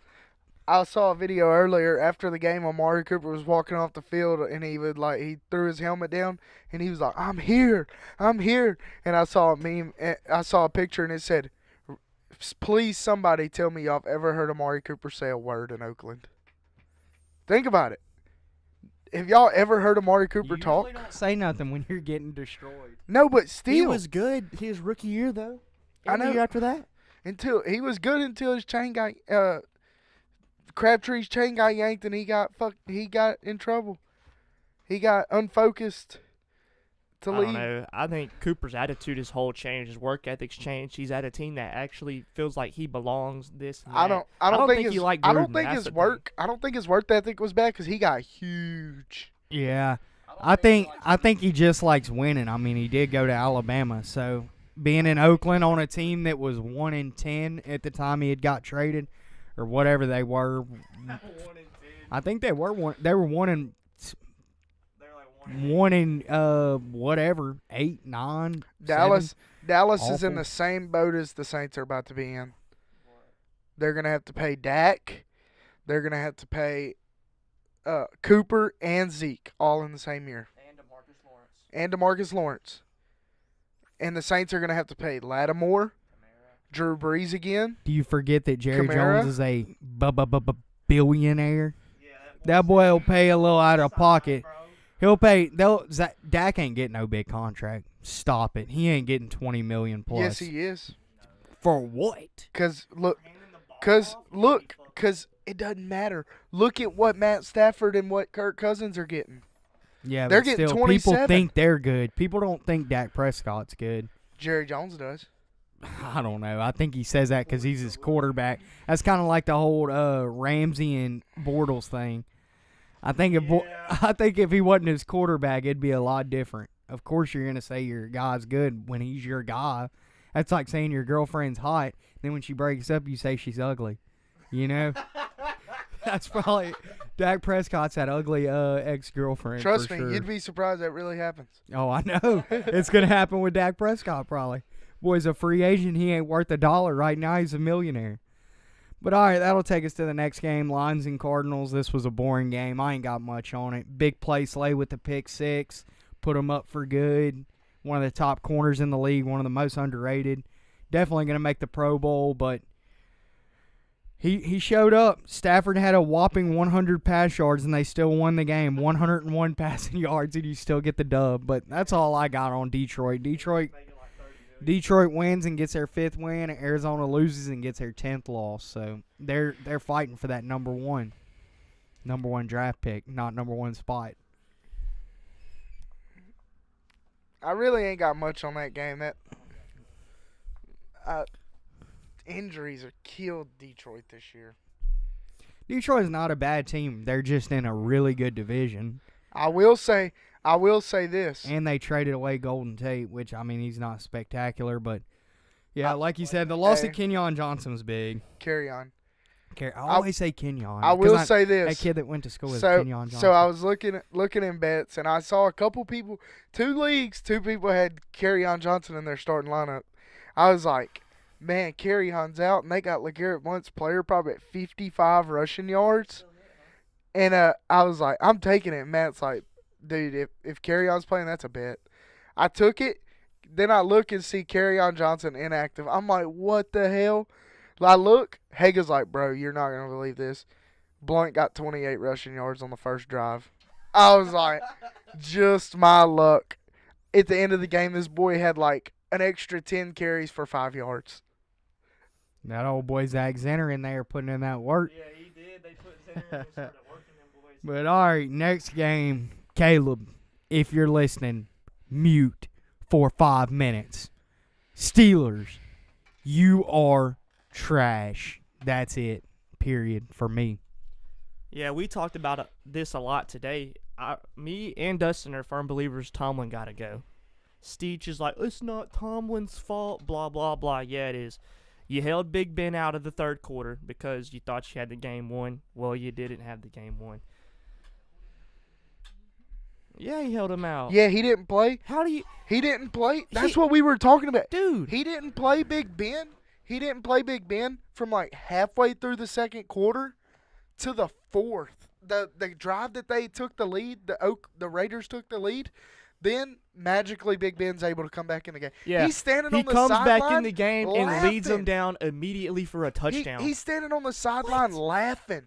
I saw a video earlier after the game. Amari Cooper was walking off the field, and he threw his helmet down, and he was like, I'm here. And I saw a meme. I saw a picture, and it said, please somebody tell me y'all have ever heard Amari Cooper say a word in Oakland. Think about it. Have y'all ever heard Amari Cooper talk? You don't say nothing when you're getting destroyed. No, but still. He was good his rookie year, though. I know. The year after that. He was good until his chain got Crabtree's chain got yanked, and he got in trouble. He got unfocused to leave. I don't know. I think Cooper's attitude his whole changed. His work ethic's changed. He's at a team that actually feels like he belongs. I don't think he liked Gruden. I don't think his work ethic was bad because he got huge. Yeah, I think he just likes winning. I mean, he did go to Alabama, so being in Oakland on a team that was 1-10 at the time he had got traded, or whatever they were. 1-10. I think they were one. They were 1 in whatever 8, 9. Dallas 7. is in the same boat as the Saints are about to be in. They're gonna have to pay Dak. They're gonna have to pay Cooper and Zeke all in the same year. And DeMarcus Lawrence. And the Saints are gonna have to pay Lattimore, Drew Brees again. Do you forget that Jerry Kamara? Jones is a billionaire? Yeah, that boy will pay a little out of pocket. He'll pay. Dak ain't getting no big contract. Stop it. He ain't getting $20 million plus. Yes, he is. For what? Because it doesn't matter. Look at what Matt Stafford and what Kirk Cousins are getting. Yeah, they're but getting still, 27. people think they're good. People don't think Dak Prescott's good. Jerry Jones does. I don't know. I think he says that because he's his quarterback. That's kind of like the whole Ramsey and Bortles thing. I think if he wasn't his quarterback, it'd be a lot different. Of course, you're gonna say your guy's good when he's your guy. That's like saying your girlfriend's hot. Then when she breaks up, you say she's ugly. You know. That's probably Dak Prescott's that ugly ex-girlfriend. Trust for me, sure. you'd be surprised that really happens. Oh, I know. It's going to happen with Dak Prescott probably. Boy's a free agent. He ain't worth $1 right now. He's a millionaire. But, all right, that'll take us to the next game, Lions and Cardinals. This was a boring game. I ain't got much on it. Big play Slay with the pick six. Put him up for good. One of the top corners in the league, one of the most underrated. Definitely going to make the Pro Bowl, but he showed up. Stafford had a whopping 100 pass yards, and they still won the game. 101 passing yards, and you still get the dub. But that's all I got on Detroit. Detroit wins and gets their 5th win. Arizona loses and gets their 10th loss. So they're fighting for that number one draft pick, not number 1 spot. I really ain't got much on that game. That injuries have killed Detroit this year. Detroit is not a bad team. They're just in a really good division. I will say this. And they traded away Golden Tate, which, I mean, he's not spectacular. But, yeah, like you said, the loss of Kenyon Johnson was big. Carry on. I always say Kenyon. I will say this. That kid that went to school with Kenyon Johnson. So I was looking in bets, and I saw a couple people, 2 leagues, 2 people had Kerryon Johnson in their starting lineup. I was like, man, Kerryon's out, and they got LeGarrette Blount's player probably at 55 rushing yards. And I was like, I'm taking it. And Matt's like, dude, if Kerryon's playing, that's a bet. I took it. Then I look and see Kerryon Johnson inactive. I'm like, what the hell? I look, Haga's like, bro, you're not going to believe this. Blount got 28 rushing yards on the first drive. I was like, just my luck. At the end of the game, this boy had like an extra 10 carries for 5 yards. That old boy Zach Zenner in there putting in that work. Yeah, he did. They put Zenner in and started working them boys. But, all right, next game. Caleb, if you're listening, mute for 5 minutes. Steelers, you are trash. That's it, period, for me. Yeah, we talked about this a lot today. Me and Dustin are firm believers Tomlin got to go. Steech is like, it's not Tomlin's fault, blah, blah, blah. Yeah, it is. You held Big Ben out of the third quarter because you thought you had the game won. Well, you didn't have the game won. Yeah, he held him out. Yeah, he didn't play. How do you... He didn't play. That's what we were talking about. Dude. He didn't play Big Ben. He didn't play Big Ben from like halfway through the second quarter to the fourth. The drive that they took the lead, the Raiders took the lead, then magically Big Ben's able to come back in the game. Yeah. He's standing on the He sideline. comes back in the game and leads them laughing. down immediately for a touchdown. He's standing on the sideline laughing.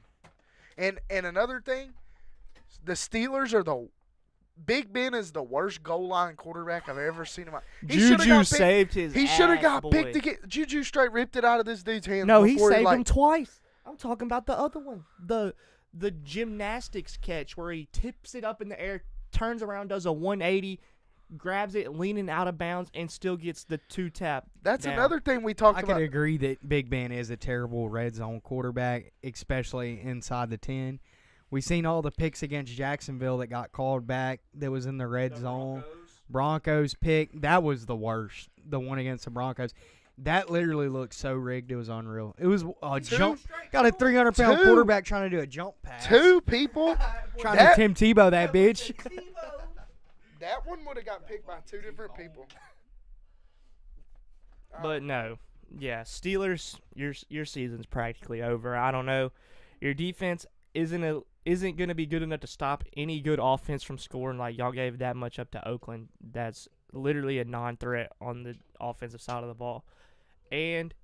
And another thing, the Steelers are Big Ben is the worst goal line quarterback I've ever seen in my life. Juju saved his He should have got boy. picked to get Juju straight ripped it out of this dude's hands. No, he before saved him twice. I'm talking about the other one. The gymnastics catch where he tips it up in the air, turns around, does a 180, grabs it leaning out of bounds, and still gets the 2-tap. That's down. another thing we talked I about. could agree that Big Ben is a terrible red zone quarterback, especially inside the 10. We seen all the picks against Jacksonville that got called back that was in the red zone. Broncos pick, that was the worst, the one against the Broncos. That literally looked so rigged, it was unreal. It was a jump. Got a 300-pound quarterback trying to do a jump pass. 2 people. Trying to Tim Tebow that bitch. That one would have got picked by 2 different people. But no. Yeah, Steelers, your season's practically over. I don't know. Your defense isn't going to be good enough to stop any good offense from scoring. Like, y'all gave that much up to Oakland. That's literally a non-threat on the offensive side of the ball. And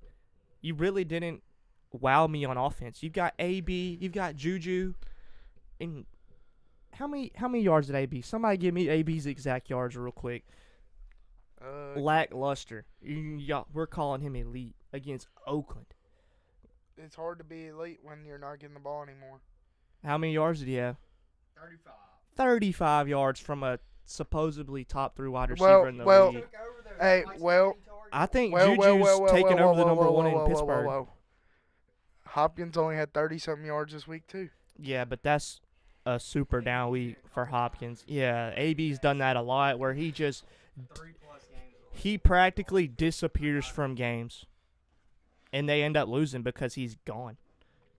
you really didn't wow me on offense. You've got AB, you've got Juju. And how many yards did AB? Somebody give me AB's exact yards real quick. Lackluster. We're calling him elite against Oakland. It's hard to be elite when you're not getting the ball anymore. How many yards did he have? 35. 35 yards from a supposedly top 3 wide receiver in the league. I think Juju's taking over the number 1 in Pittsburgh. Hopkins only had 30-something yards this week, too. Yeah, but that's a super down week for Hopkins. Yeah, AB's done that a lot where he practically disappears from games. And they end up losing because he's gone.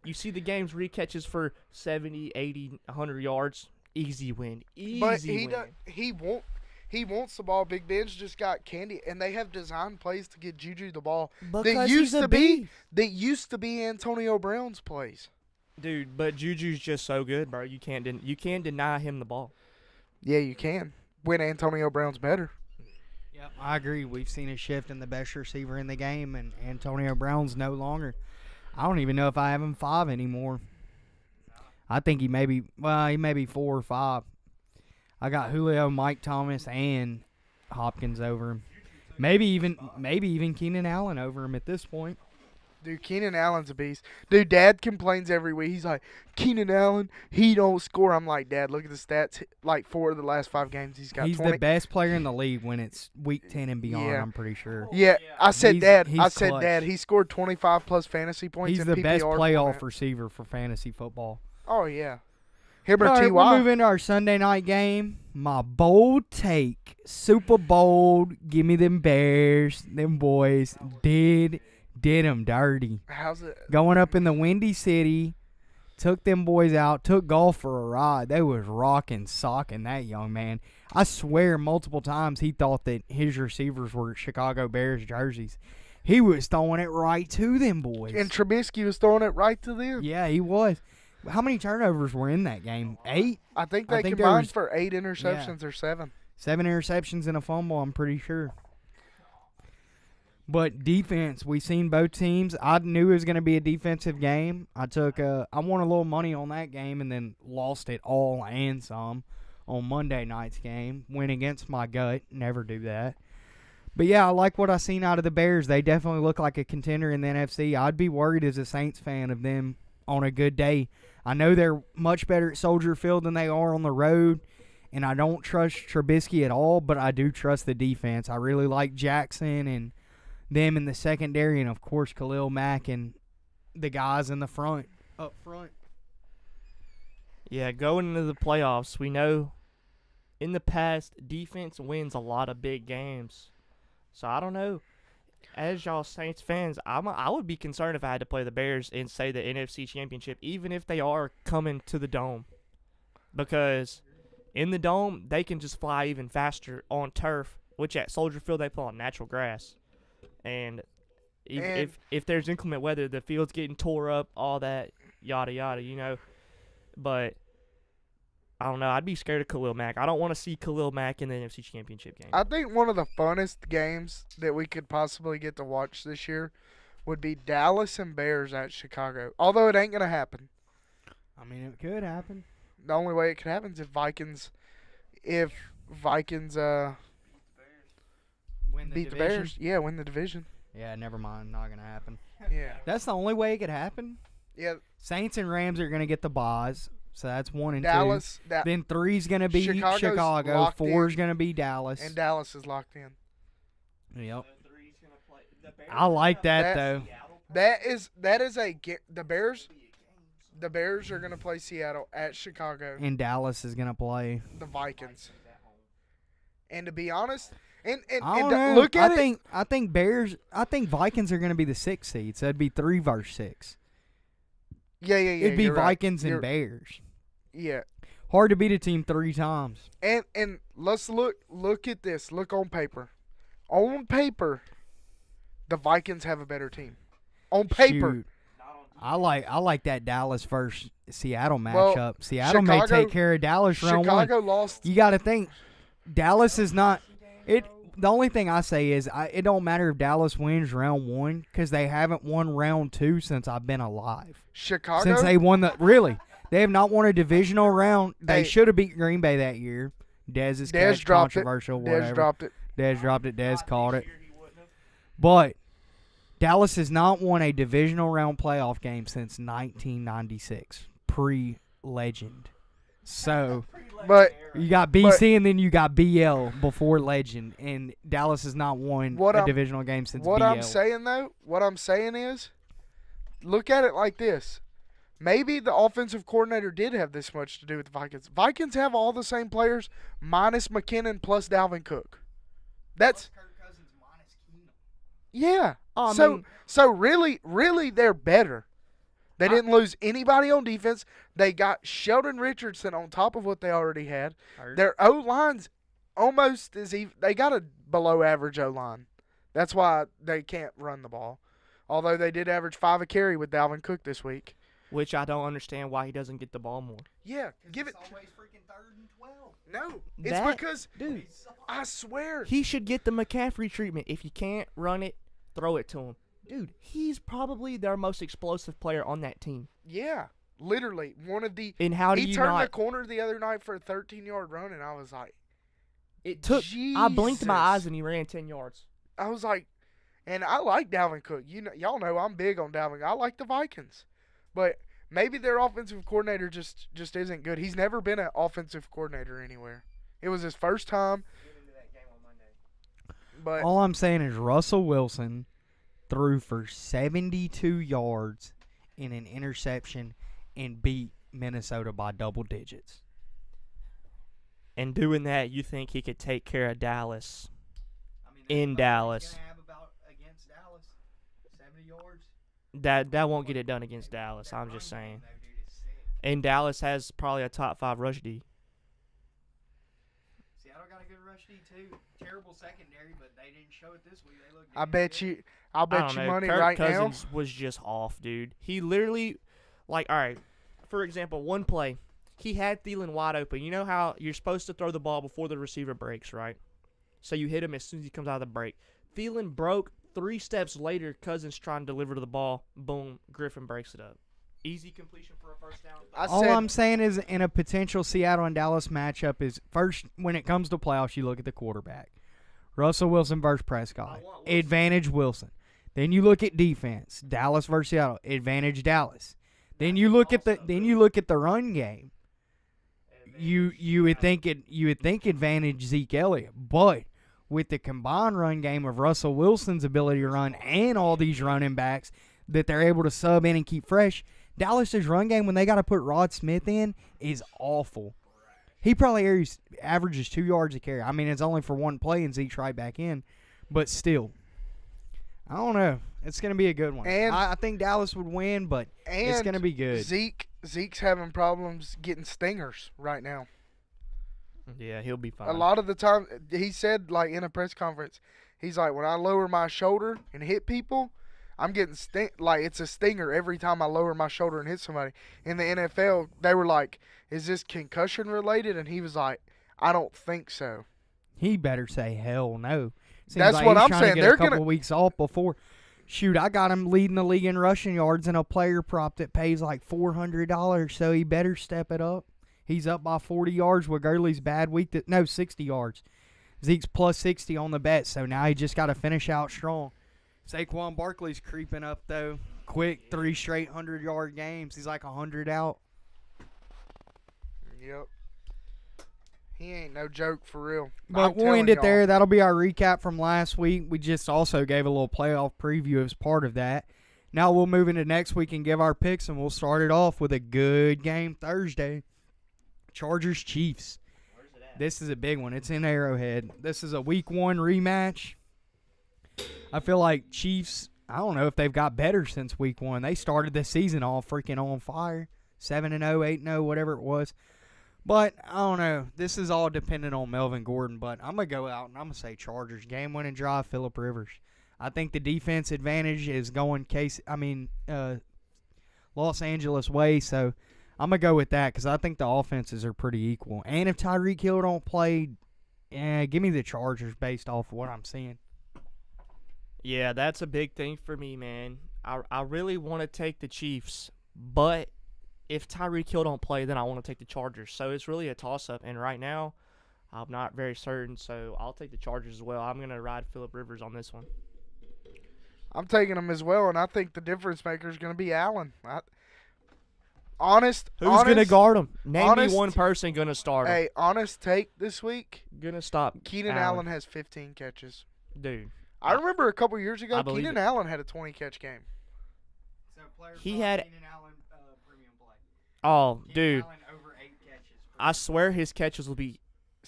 You see the games where he catches for 70, 80, 100 yards. Easy win. Easy But win. he wants the ball. Big Ben's just got candy, and they have designed plays to get Juju the ball. Because he's a beast. That used to be Antonio Brown's plays. Dude, but Juju's just so good, bro. You can't deny him the ball. Yeah, you can. When Antonio Brown's better. Yep, I agree. We've seen a shift in the best receiver in the game, and Antonio Brown's no longer. I don't even know if I have him 5 anymore. I think he may be 4 or 5. I got Julio, Mike Thomas, and Hopkins over him. Maybe even Keenan Allen over him at this point. Dude, Keenan Allen's a beast. Dude, Dad complains every week. He's like, Keenan Allen, he don't score. I'm like, Dad, look at the stats. Like 4 of the last 5 games, he's got 20. The best player in the league when it's week 10 and beyond, Yeah. I'm pretty sure. Yeah, I said, He's Dad, clutch. he scored 25-plus fantasy points He's in the PPR best playoff format. receiver for fantasy football. Oh, yeah. Him or All right, T.Y. we'll move into our Sunday night game. My bold take, super bold. Give me them Bears. Them boys did them dirty. How's it? Going up in the Windy City, took them boys out, took golf for a ride. They was rocking, socking that young man. I swear multiple times he thought that his receivers were Chicago Bears jerseys. He was throwing it right to them boys. And Trubisky was throwing it right to them. Yeah, he was. How many turnovers were in that game? 8? I think I they think there combined was- for 8 interceptions or 7. 7 interceptions and a fumble, I'm pretty sure. But defense, we seen both teams. I knew it was going to be a defensive game. I won a little money on that game and then lost it all and some on Monday night's game. Went against my gut. Never do that. But yeah, I like what I seen out of the Bears. They definitely look like a contender in the NFC. I'd be worried as a Saints fan of them on a good day. I know they're much better at Soldier Field than they are on the road, and I don't trust Trubisky at all, but I do trust the defense. I really like Jackson and them in the secondary, and of course Khalil Mack and the guys in the front, up front. Yeah, going into the playoffs, we know in the past, defense wins a lot of big games. So I don't know. As y'all Saints fans, I would be concerned if I had to play the Bears in, say, the NFC Championship, even if they are coming to the Dome. Because in the Dome, they can just fly even faster on turf, which at Soldier Field they play on natural grass. And if there's inclement weather, the field's getting tore up, all that, yada, yada, But I don't know. I'd be scared of Khalil Mack. I don't want to see Khalil Mack in the NFC Championship game. I think one of the funnest games that we could possibly get to watch this year would be Dallas and Bears at Chicago. Although it ain't going to happen. I mean, it could happen. The only way it could happen is if Vikings Win the beat the division. Bears. Yeah, win the division. Yeah, never mind. Not going to happen. Yeah. That's the only way it could happen. Yeah, Saints and Rams are going to get the buys, so that's 1 and 2. Dallas. Then 3's going to be Chicago's Chicago. locked 4's in. going to be Dallas. And Dallas is locked in. Yep. I like that, That- though. That is the Bears. The Bears are going to play Seattle at Chicago. And Dallas is going to play. The Vikings. And to be honest, and I don't know. look at it. I think Vikings are going to be the 6th seed, so it'd be 3 versus 6. Yeah. It'd be you're right. Vikings and You're- Bears. Yeah. Hard to beat a team 3 times. And let's look at this. Look on paper. On paper, the Vikings have a better team. On paper. Shoot. I like that Dallas versus Seattle Well, matchup. Seattle may Chicago- take care of Dallas round 1. Chicago lost. You got to think Dallas is not it. The only thing I say is it don't matter if Dallas wins round 1 because they haven't won round 2 since I've been alive. Chicago. Since they won they have not won a divisional round. They Hey. should have beat Green Bay that year. Dez's Dez catch, dropped it. controversial, Dez whatever. dropped it. Dez dropped it. Dez caught it. But Dallas has not won a divisional round playoff game since 1996, pre-legend. So But you got BC and then you got BL before legend, and Dallas has not won a divisional game since what BL. I'm saying is, look at it like this. Maybe the offensive coordinator did have this much to do with the Vikings. Vikings have all the same players minus McKinnon plus Dalvin Cook. That's yeah. I So mean- so really they're better. They didn't lose anybody on defense. They got Sheldon Richardson on top of what they already had. Their O-line's almost as even. They got a below-average O-line. That's why they can't run the ball. Although they did average 5 a carry with Dalvin Cook this week. Which I don't understand why he doesn't get the ball more. Yeah, give it. It's always freaking 3rd and 12. No, it's That- because, Dude, I swear. he should get the McCaffrey treatment. If you can't run it, throw it to him. Dude, he's probably their most explosive player on that team. Yeah, literally one of the. And how do He you turned the not? corner the other night for a 13-yard run, and I was like, It took. I blinked my Jesus. eyes and he ran 10 yards. I was like, and I like Dalvin Cook. Y'all know I'm big on Dalvin. I like the Vikings, but maybe their offensive coordinator just isn't good. He's never been an offensive coordinator anywhere. It was his first time. But All I'm saying is Russell Wilson threw for 72 yards in an interception and beat Minnesota by double digits. And doing that, you think he could take care of Dallas? I mean, In Dallas. Against Dallas, 70 yards. That won't get it done against Dallas. I'm just saying. And Dallas has probably a top 5 rush D. Seattle got a good rush D too. Terrible secondary, but they didn't show it this week. They look. I'll bet I don't you know. money Kirk right Cousins was just off, dude. He literally, all right, for example, one play, he had Thielen wide open. You know how you're supposed to throw the ball before the receiver breaks, right? So you hit him as soon as he comes out of the break. Thielen broke 3 steps later. Cousins trying to deliver the ball. Boom, Griffin breaks it up. Easy completion for a first down. All I'm saying is, in a potential Seattle and Dallas matchup, is first when it comes to playoffs, you look at the quarterback. Russell Wilson versus Prescott. Advantage Wilson. Then you look at defense. Dallas versus Seattle. Advantage Dallas. Then you look at the run game. You would think advantage Zeke Elliott, but with the combined run game of Russell Wilson's ability to run and all these running backs that they're able to sub in and keep fresh, Dallas's run game when they got to put Rod Smith in is awful. He probably averages 2 yards a carry. I mean, it's only for one play and Zeke's right back in, but still, I don't know. It's going to be a good one. And I think Dallas would win, but it's going to be good. Zeke's having problems getting stingers right now. Yeah, he'll be fine. A lot of the time, he said, like, in a press conference, he's like, when I lower my shoulder and hit people, I'm getting it's a stinger every time I lower my shoulder and hit somebody. In the NFL, they were like, is this concussion related? And he was like, I don't think so. He better say hell no. Seems That's like what he's I'm trying to saying. get They're a couple gonna weeks off before. Shoot, I got him leading the league in rushing yards and a player prop that pays like $400, so he better step it up. He's up by 40 yards with Gurley's bad week. 60 yards. Zeke's plus 60 on the bet, so now he just got to finish out strong. Saquon Barkley's creeping up, though. Quick, 3 straight 100-yard games. He's like 100 out. Yep. He ain't no joke for real. But we'll end it there. That'll be our recap from last week. We just also gave a little playoff preview as part of that. Now we'll move into next week and give our picks, and we'll start it off with a good game Thursday. Chargers-Chiefs. Where's it at? This is a big one. It's in Arrowhead. This is a Week 1 rematch. I feel like Chiefs, I don't know if they've got better since Week 1. They started the season all freaking on fire. 7-0, 8-0, whatever it was. But, I don't know. This is all dependent on Melvin Gordon. But I'm going to go out and I'm going to say Chargers. Game-winning drive, Phillip Rivers. I think the defense advantage is going Los Angeles way. So, I'm going to go with that because I think the offenses are pretty equal. And if Tyreek Hill don't play, give me the Chargers based off of what I'm seeing. Yeah, that's a big thing for me, man. I really want to take the Chiefs, but if Tyreek Hill don't play, then I want to take the Chargers. So it's really a toss-up, and right now I'm not very certain, so I'll take the Chargers as well. I'm going to ride Phillip Rivers on this one. I'm taking him as well, and I think the difference maker is going to be Allen. Who's Who's going to guard him? Name me one person going to start him. Hey, honest take this week, Going to stop Keenan Allen has 15 catches. Dude. I remember a couple years ago, I believe Keenan it. Allen had a 20-catch game. So players He love had- Keenan Allen premium play. Oh, Keenan dude. Allen over 8 catches. I swear his catches will be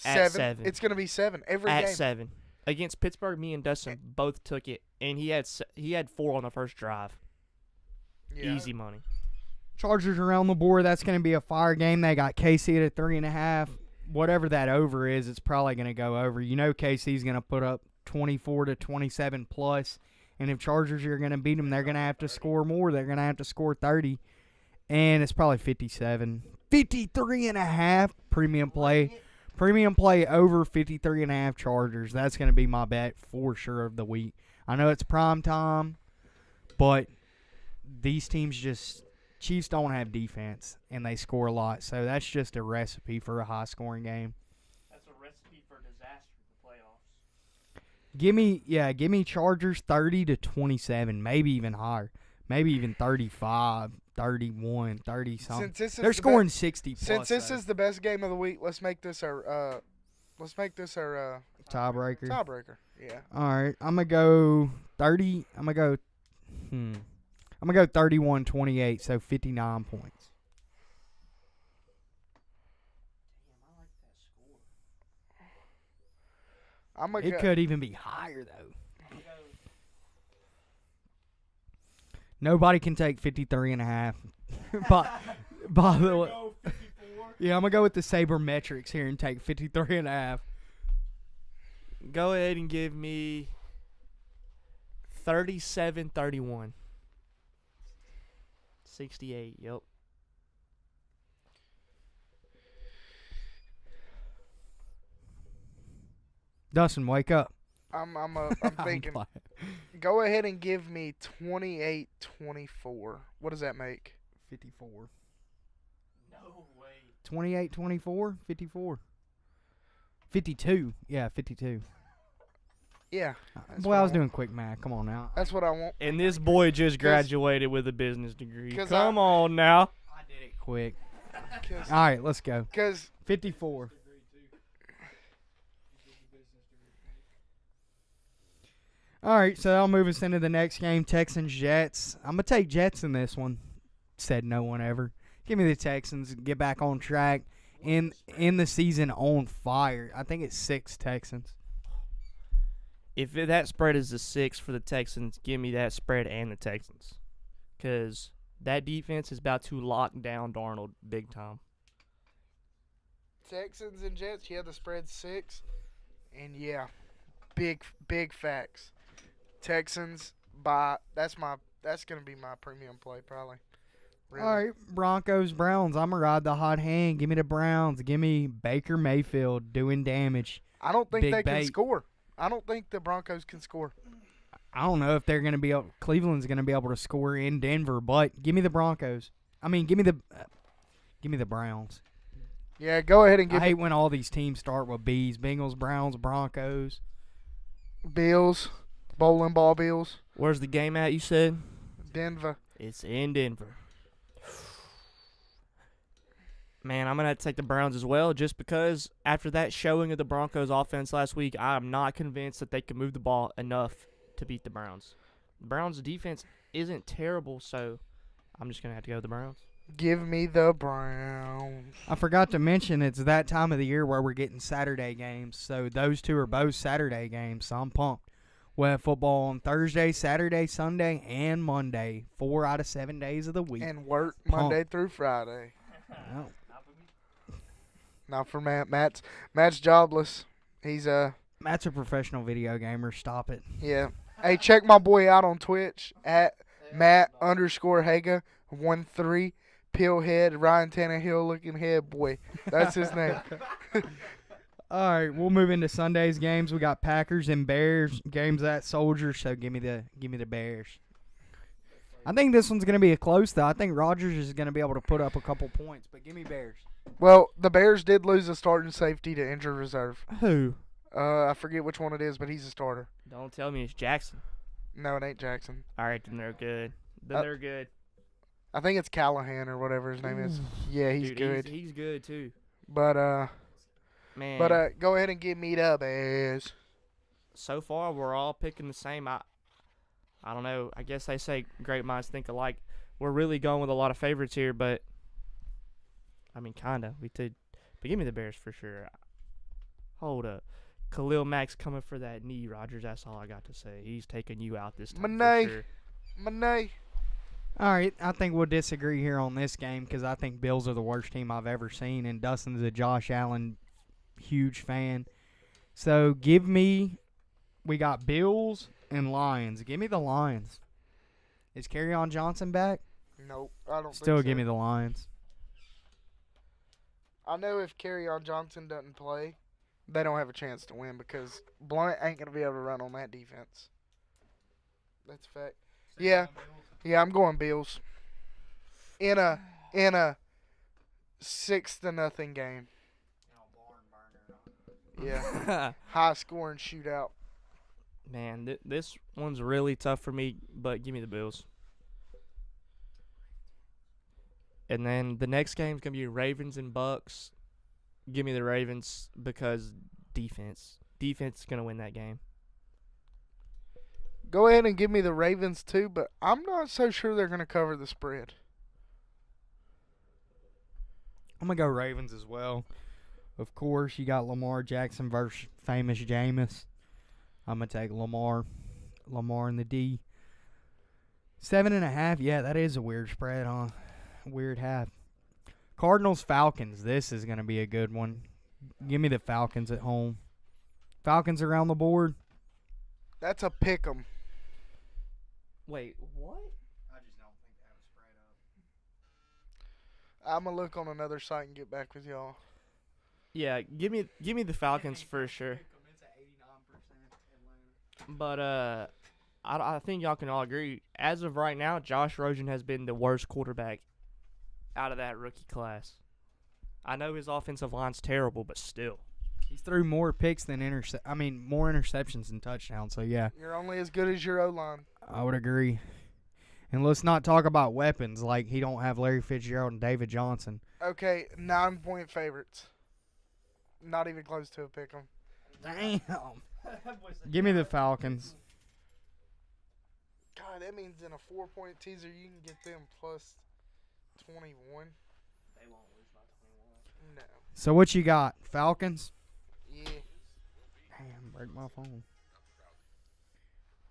At 7. It's going to be 7 every at game. 7. Against Pittsburgh, me and Dustin both took it, and he had 4 on the first drive. Yeah. Easy money. Chargers are on the board. That's going to be a fire game. They got KC at 3.5. Whatever that over is, it's probably going to go over. You know KC's going to put up 24 to 27 plus. And if Chargers are going to beat them, they're going to have to score more. They're going to have to score 30. And it's probably 57. 53.5 premium play. Premium play over 53.5 Chargers. That's going to be my bet for sure of the week. I know it's prime time, but these teams just – Chiefs don't have defense, and they score a lot. So that's just a recipe for a high-scoring game. That's a recipe for disaster in the playoffs. Give me Chargers 30 to 27, maybe even higher. Maybe even 35, 31, 30 something. They're scoring 60 plus. Since this though. is the best game of the week, let's make this our Tiebreaker. tiebreaker. Yeah. All right, I'm gonna go 30. I'm gonna go 31-28, so 59 points. It could even be higher though. Nobody can take 53.5. by the way, yeah, I'm gonna go with the sabermetrics here and take 53.5. Go ahead and give me 37-31. 68, yep. Dustin, wake up. I'm thinking. Go ahead and give me 28-24. What does that make? 54. No way. 28-24, 54. 52. Yeah, 52. Yeah. Boy, I was doing quick math. Come on now. That's what I want. And this boy just graduated with a business degree. 'Cause Come on now. I did it quick. 'Cause- All right, let's go. 'cause 54. All right, so that'll move us into the next game, Texans-Jets. I'm going to take Jets in this one. Said no one ever. Give me the Texans, get back on track. In the season on fire. I think it's 6 Texans. If that spread is a 6 for the Texans, give me that spread and the Texans. Because that defense is about to lock down Darnold big time. Texans and Jets, yeah, the spread's 6. And yeah, big facts. Texans that's gonna be my premium play probably. Really. All right, Broncos-Browns. I'm going to ride the hot hand. Give me the Browns. Give me Baker Mayfield doing damage. I don't think Big they can bait. score. I don't think the Broncos can score. I don't know if they're going to be able, Cleveland's going to be able to score in Denver, but give me the Broncos. I mean, give me the Browns. Yeah, go ahead and I give hate when all these teams start with B's. Bengals, Browns, Broncos. Bills, bowling ball Bills, Where's the game at, you said? Denver. It's in Denver. Man, I'm going to have to take the Browns as well just because after that showing of the Broncos offense last week, I'm not convinced that they can move the ball enough to beat the Browns. The Browns' defense isn't terrible, so I'm just going to have to go with the Browns. Give me the Browns. I forgot to mention it's that time of the year where we're getting Saturday games. So those two are both Saturday games, so I'm pumped. We'll have football on Thursday, Saturday, Sunday, and Monday. 4 out of 7 days of the week. And work Monday through Friday. Well, Not for Matt. Matt's jobless. He's Matt's a professional video gamer. Stop it. yeah. Hey, check my boy out on Twitch at Matt_Haga 13. Pillhead, Ryan Tannehill looking head boy. That's his name. All right, we'll move into Sunday's games. We got Packers and Bears games at Soldiers. So give me the Bears. I think this one's gonna be a close though. I think Rodgers is gonna be able to put up a couple points, but give me Bears. Well, the Bears did lose a starting safety to injured reserve. Who? I forget which one it is, but he's a starter. Don't tell me it's Jackson. No, it ain't Jackson. All right, then they're good. They're good. I think it's Callahan or whatever his name is. Yeah, he's Dude, good. He's good, too. But Man. go ahead and give me the Bears. So far, we're all picking the same. I don't know. I guess they say great minds think alike. We're really going with a lot of favorites here, but I mean, kinda. We did, but give me the Bears for sure. Hold up, Khalil Mack's coming for that knee, Rodgers. That's all I got to say. He's taking you out this time Money. for sure. Money. All right, I think we'll disagree here on this game because I think Bills are the worst team I've ever seen, and Dustin's a Josh Allen huge fan. So we got Bills and Lions. Give me the Lions. Is Kerryon Johnson back? Nope, I don't Still think so. give me the Lions. I know if Kerryon Johnson doesn't play, they don't have a chance to win because Blunt ain't going to be able to run on that defense. That's a fact. Yeah, I'm going Bills. In a 6-0 game. Yeah, high scoring shootout. Man, this one's really tough for me, but give me the Bills. And then the next game's going to be Ravens and Bucks. Give me the Ravens because defense. Defense is going to win that game. Go ahead and give me the Ravens too, but I'm not so sure they're going to cover the spread. I'm going to go Ravens as well. Of course, you got Lamar Jackson versus famous Jameis. I'm going to take Lamar. Lamar in the D. 7.5. Yeah, that is a weird spread, huh? Weird half. Cardinals Falcons. This is going to be a good one. Give me the Falcons at home. Falcons around the board. That's a pick 'em. Wait, what? I just don't think they have a spread up. I'm going to look on another site and get back with y'all. Yeah, give me the Falcons for sure. But I think y'all can all agree. As of right now, Josh Rosen has been the worst quarterback out of that rookie class. I know his offensive line's terrible, but still. He's threw more picks than more interceptions than touchdowns. So yeah, You're only as good as your O-line. I would agree. And let's not talk about weapons like he don't have Larry Fitzgerald and David Johnson. Okay, 9-point favorites. Not even close to a pick 'em. Damn. Give me the Falcons. God, that means in a 4-point teaser you can get them plus 21. They won't lose by 21. No. So what you got? Falcons? Yeah. Damn, break my phone.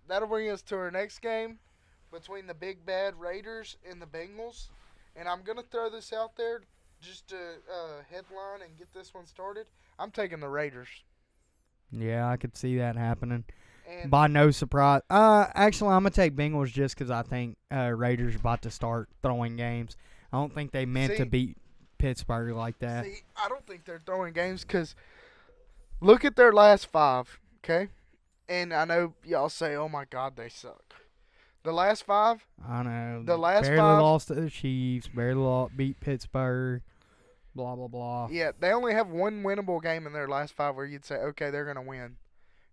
That'll bring us to our next game between the big bad Raiders and the Bengals. And I'm going to throw this out there just to headline and get this one started. I'm taking the Raiders. Yeah, I could see that happening. And By no surprise. Actually, I'm going to take Bengals just because I think Raiders are about to start throwing games. I don't think they meant to beat Pittsburgh like that. see, I don't think they're throwing games because look at their last 5, okay? And I know y'all say, oh, my God, they suck. The last 5, I know. The last barely 5 lost to the Chiefs. Barely beat Pittsburgh. Blah, blah, blah. yeah, they only have one winnable game in their last 5 where you'd say, okay, they're going to win.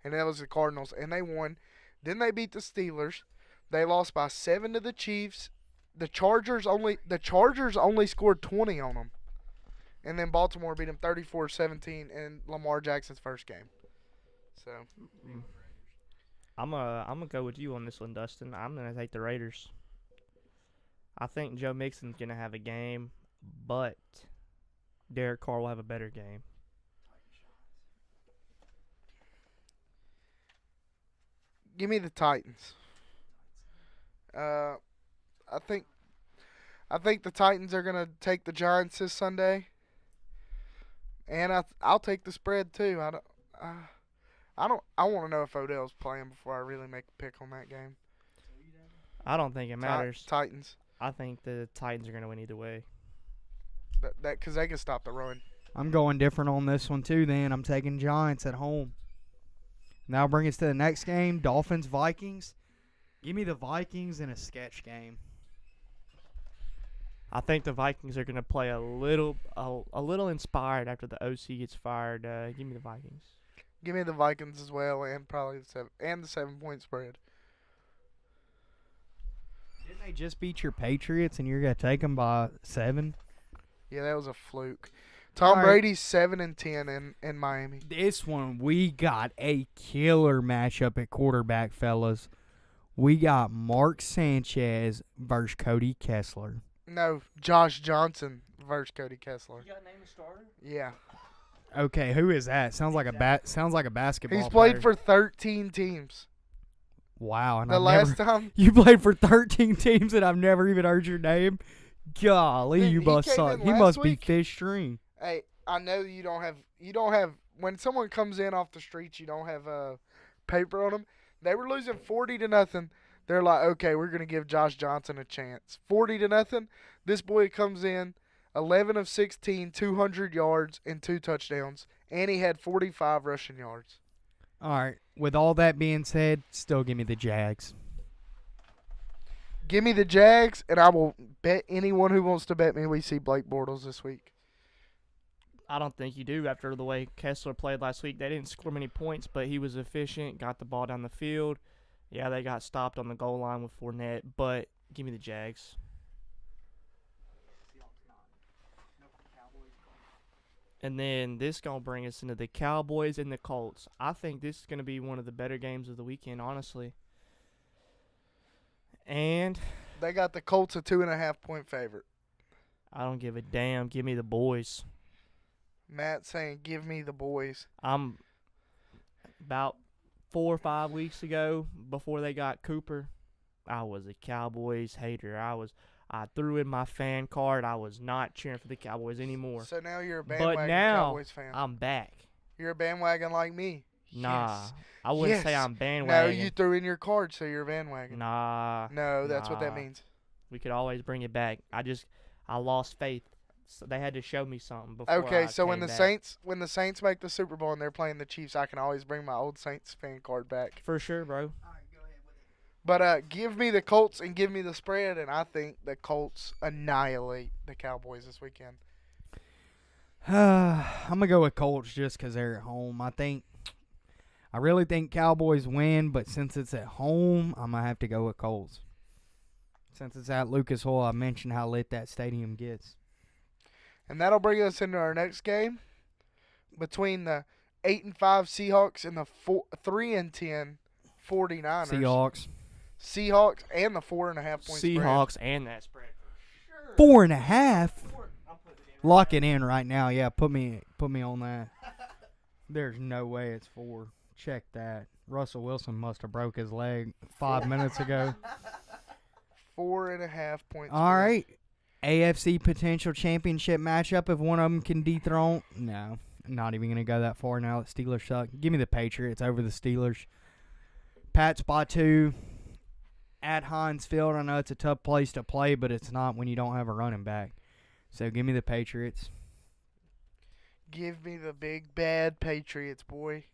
And that was the Cardinals, and they won. Then they beat the Steelers. They lost by 7 to the Chiefs. The Chargers only scored 20 on them. And then Baltimore beat them 34-17 in Lamar Jackson's first game. So I'm gonna go with you on this one, Dustin. I'm gonna take the Raiders. I think Joe Mixon's gonna have a game, but Derek Carr will have a better game. give me the Titans. I think the Titans are gonna take the Giants this Sunday, and I'll take the spread too. I want to know if Odell's playing before I really make a pick on that game. I don't think it matters. Titans. I think the Titans are gonna win either way. That because they can stop the run. I'm going different on this one too. Then I'm taking Giants at home. Now bring us to the next game: Dolphins Vikings. Give me the Vikings in a sketch game. I think the Vikings are gonna play a little inspired after the OC gets fired. Give me the Vikings. Give me the Vikings as well, and probably the 7-point spread. Didn't they just beat your Patriots and you're gonna take them by 7? Yeah, that was a fluke. Tom All right. Brady's 7-10 in Miami. This one, we got a killer matchup at quarterback, fellas. We got Mark Sanchez versus Cody Kessler. No, Josh Johnson versus Cody Kessler. You got to name a starter? Yeah, Okay, who is that? Sounds like a basketball. he's played player. for 13 teams. Wow. And The I've last never, time. you played for 13 teams and I've never even heard your name? Golly, Dude, you he must came suck. in He last must be week. fish string. Hey, I know you don't have when someone comes in off the streets, you don't have paper on them. They were losing 40-0. They're like, okay, we're gonna give Josh Johnson a chance. 40-0. This boy comes in, 11 of 16, 200 yards and 2 touchdowns, and he had 45 rushing yards. All right. With all that being said, still give me the Jags. Give me the Jags, and I will bet anyone who wants to bet me we see Blake Bortles this week. I don't think you do after the way Kessler played last week. They didn't score many points, but he was efficient, got the ball down the field. Yeah, they got stopped on the goal line with Fournette, but give me the Jags. And then this going to bring us into the Cowboys and the Colts. I think this is going to be one of the better games of the weekend, honestly. And They got the Colts a 2.5-point favorite. I don't give a damn. Give me the boys. Matt saying, give me the boys. I'm about 4 or 5 weeks ago, before they got Cooper, I was a Cowboys hater. I threw in my fan card. I was not cheering for the Cowboys anymore. So now you're a bandwagon But now Cowboys fan. I'm back. You're a bandwagon like me. Nah, Yes. I wouldn't say Yes. I'm No, bandwagon. you threw in your card, so you're a bandwagon. Nah, No, that's what that Nah. means. we could always bring it back. I lost faith. So they had to show me something before. Okay, I so when came the back. Saints make the Super Bowl and they're playing the Chiefs, I can always bring my old Saints fan card back. For sure, bro. But give me the Colts and give me the spread, and I think the Colts annihilate the Cowboys this weekend. I'm going to go with Colts just because they're at home. I really think Cowboys win, but since it's at home, I'm going to have to go with Colts. Since it's at Lucas Oil, I mentioned how lit that stadium gets. And that'll bring us into our next game between the 8-5 Seahawks and the 3-10 49ers. Seahawks and the 4.5-point spread. Seahawks and that spread. 4.5. Lock it in right now. Yeah, put me on that. There's no way it's 4. Check that. Russell Wilson must have broke his leg 5 minutes ago. 4.5 points. All right. AFC potential championship matchup if one of them can dethrone. No, not even going to go that far now. The Steelers suck. Give me the Patriots over the Steelers. Pats by 2 at Heinz Field. I know it's a tough place to play, but it's not when you don't have a running back. So give me the Patriots. Give me the big bad Patriots, boy.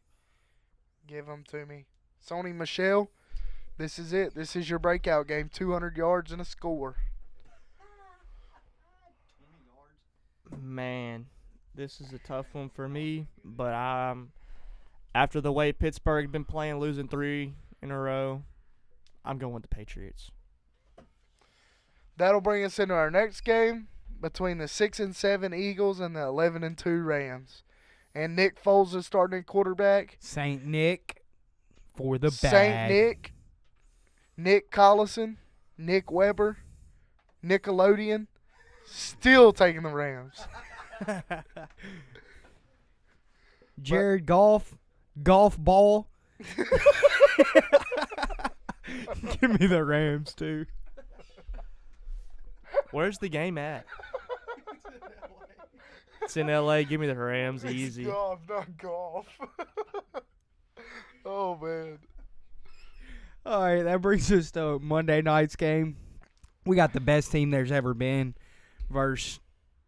Give them to me. Sony Michel, this is it. This is your breakout game. 200 yards and a score. Man, this is a tough one for me, but after the way Pittsburgh's been playing, losing 3 in a row, I'm going with the Patriots. That'll bring us into our next game between the 6-7 Eagles and the 11-2 Rams. And Nick Foles is starting quarterback. St. Nick for the bag. St. Nick, Nick Collison, Nick Weber, Nickelodeon, still taking the Rams. Jared Goff, golf ball. Give me the Rams too. Where's the game at? It's in L.A. Give me the Rams easy. It's golf, not golf. Oh, man. All right, that brings us to Monday night's game. We got the best team there's ever been versus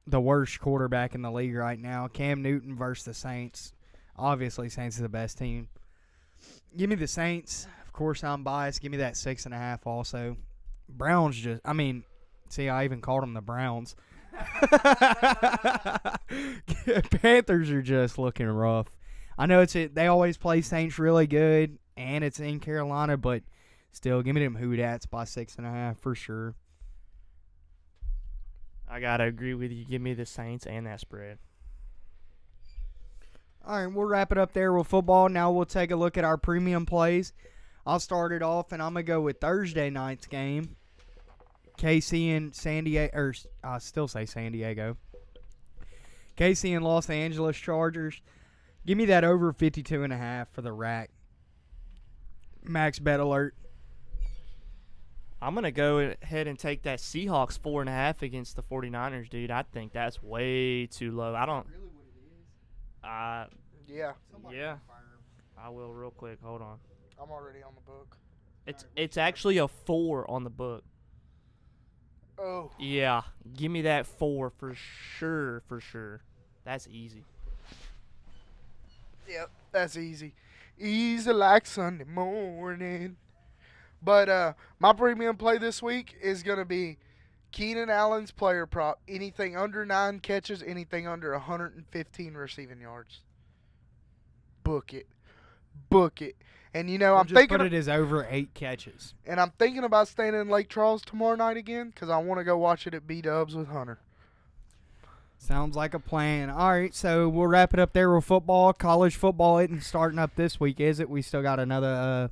the worst quarterback in the league right now. Cam Newton versus the Saints. Obviously, Saints is the best team. Give me the Saints. Of course, I'm biased. Give me that 6.5 also. Browns I even called them the Browns. Panthers are just looking rough. I know they always play Saints really good, and it's in Carolina, but still, give me them Hoodats by 6.5 for sure. I got to agree with you. Give me the Saints and that spread. All right, we'll wrap it up there with football. Now we'll take a look at our premium plays. I'll start it off, and I'm going to go with Thursday night's game. KC and San Diego, or I still say San Diego. KC and Los Angeles Chargers. Give me that over 52.5 for the rack. Max bet alert. I'm going to go ahead and take that Seahawks 4.5 against the 49ers, dude. I think that's way too low. I don't. Really what it is? Yeah, Yeah. I will real quick. Hold on. I'm already on the book. It's actually a 4 on the book. Oh. Yeah. Give me that 4 for sure. For sure. That's easy. Yep, that's easy. Easy like Sunday morning. But my premium play this week is going to be Keenan Allen's player prop. Anything under 9 catches, anything under 115 receiving yards. Book it. Book it. And, you know, We'll I'm just thinking put it as over 8 catches. and I'm thinking about staying in Lake Charles tomorrow night again because I want to go watch it at B-Dubs with Hunter. Sounds like a plan. All right, so we'll wrap it up there with football. College football isn't starting up this week, is it? We still got another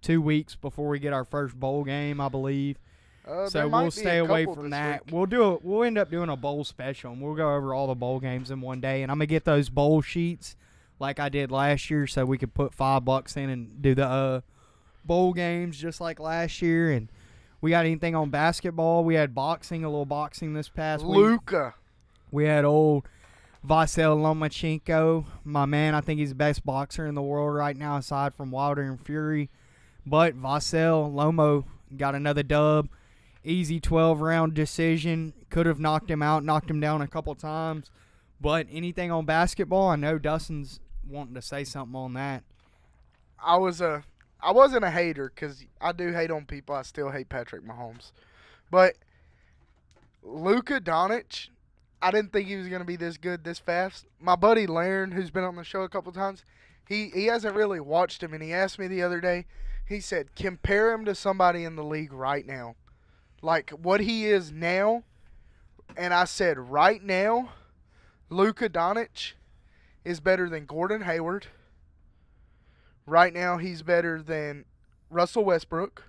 2 weeks before we get our first bowl game, I believe. There So might we'll be a stay away couple from this that. week. We'll end up doing a bowl special, and we'll go over all the bowl games in one day. And I'm gonna get those bowl sheets like I did last year, so we could put $5 in and do the bowl games just like last year. And we got anything on basketball? We had boxing, a little boxing this past week. Luka. We had old Vasyl Lomachenko, my man. I think he's the best boxer in the world right now, aside from Wilder and Fury. But Vasyl Lomo got another dub. Easy 12-round decision. Could have knocked him out, knocked him down a couple times. But anything on basketball? I know Dustin's wanting to say something on that. I wasn't a hater because I do hate on people. I still hate Patrick Mahomes. But Luka Doncic, I didn't think he was going to be this good this fast. My buddy Laren, who's been on the show a couple times, he hasn't really watched him, and he asked me the other day, he said, compare him to somebody in the league right now. Like what he is now. And I said, right now, Luka Doncic is better than Gordon Hayward. Right now, he's better than Russell Westbrook.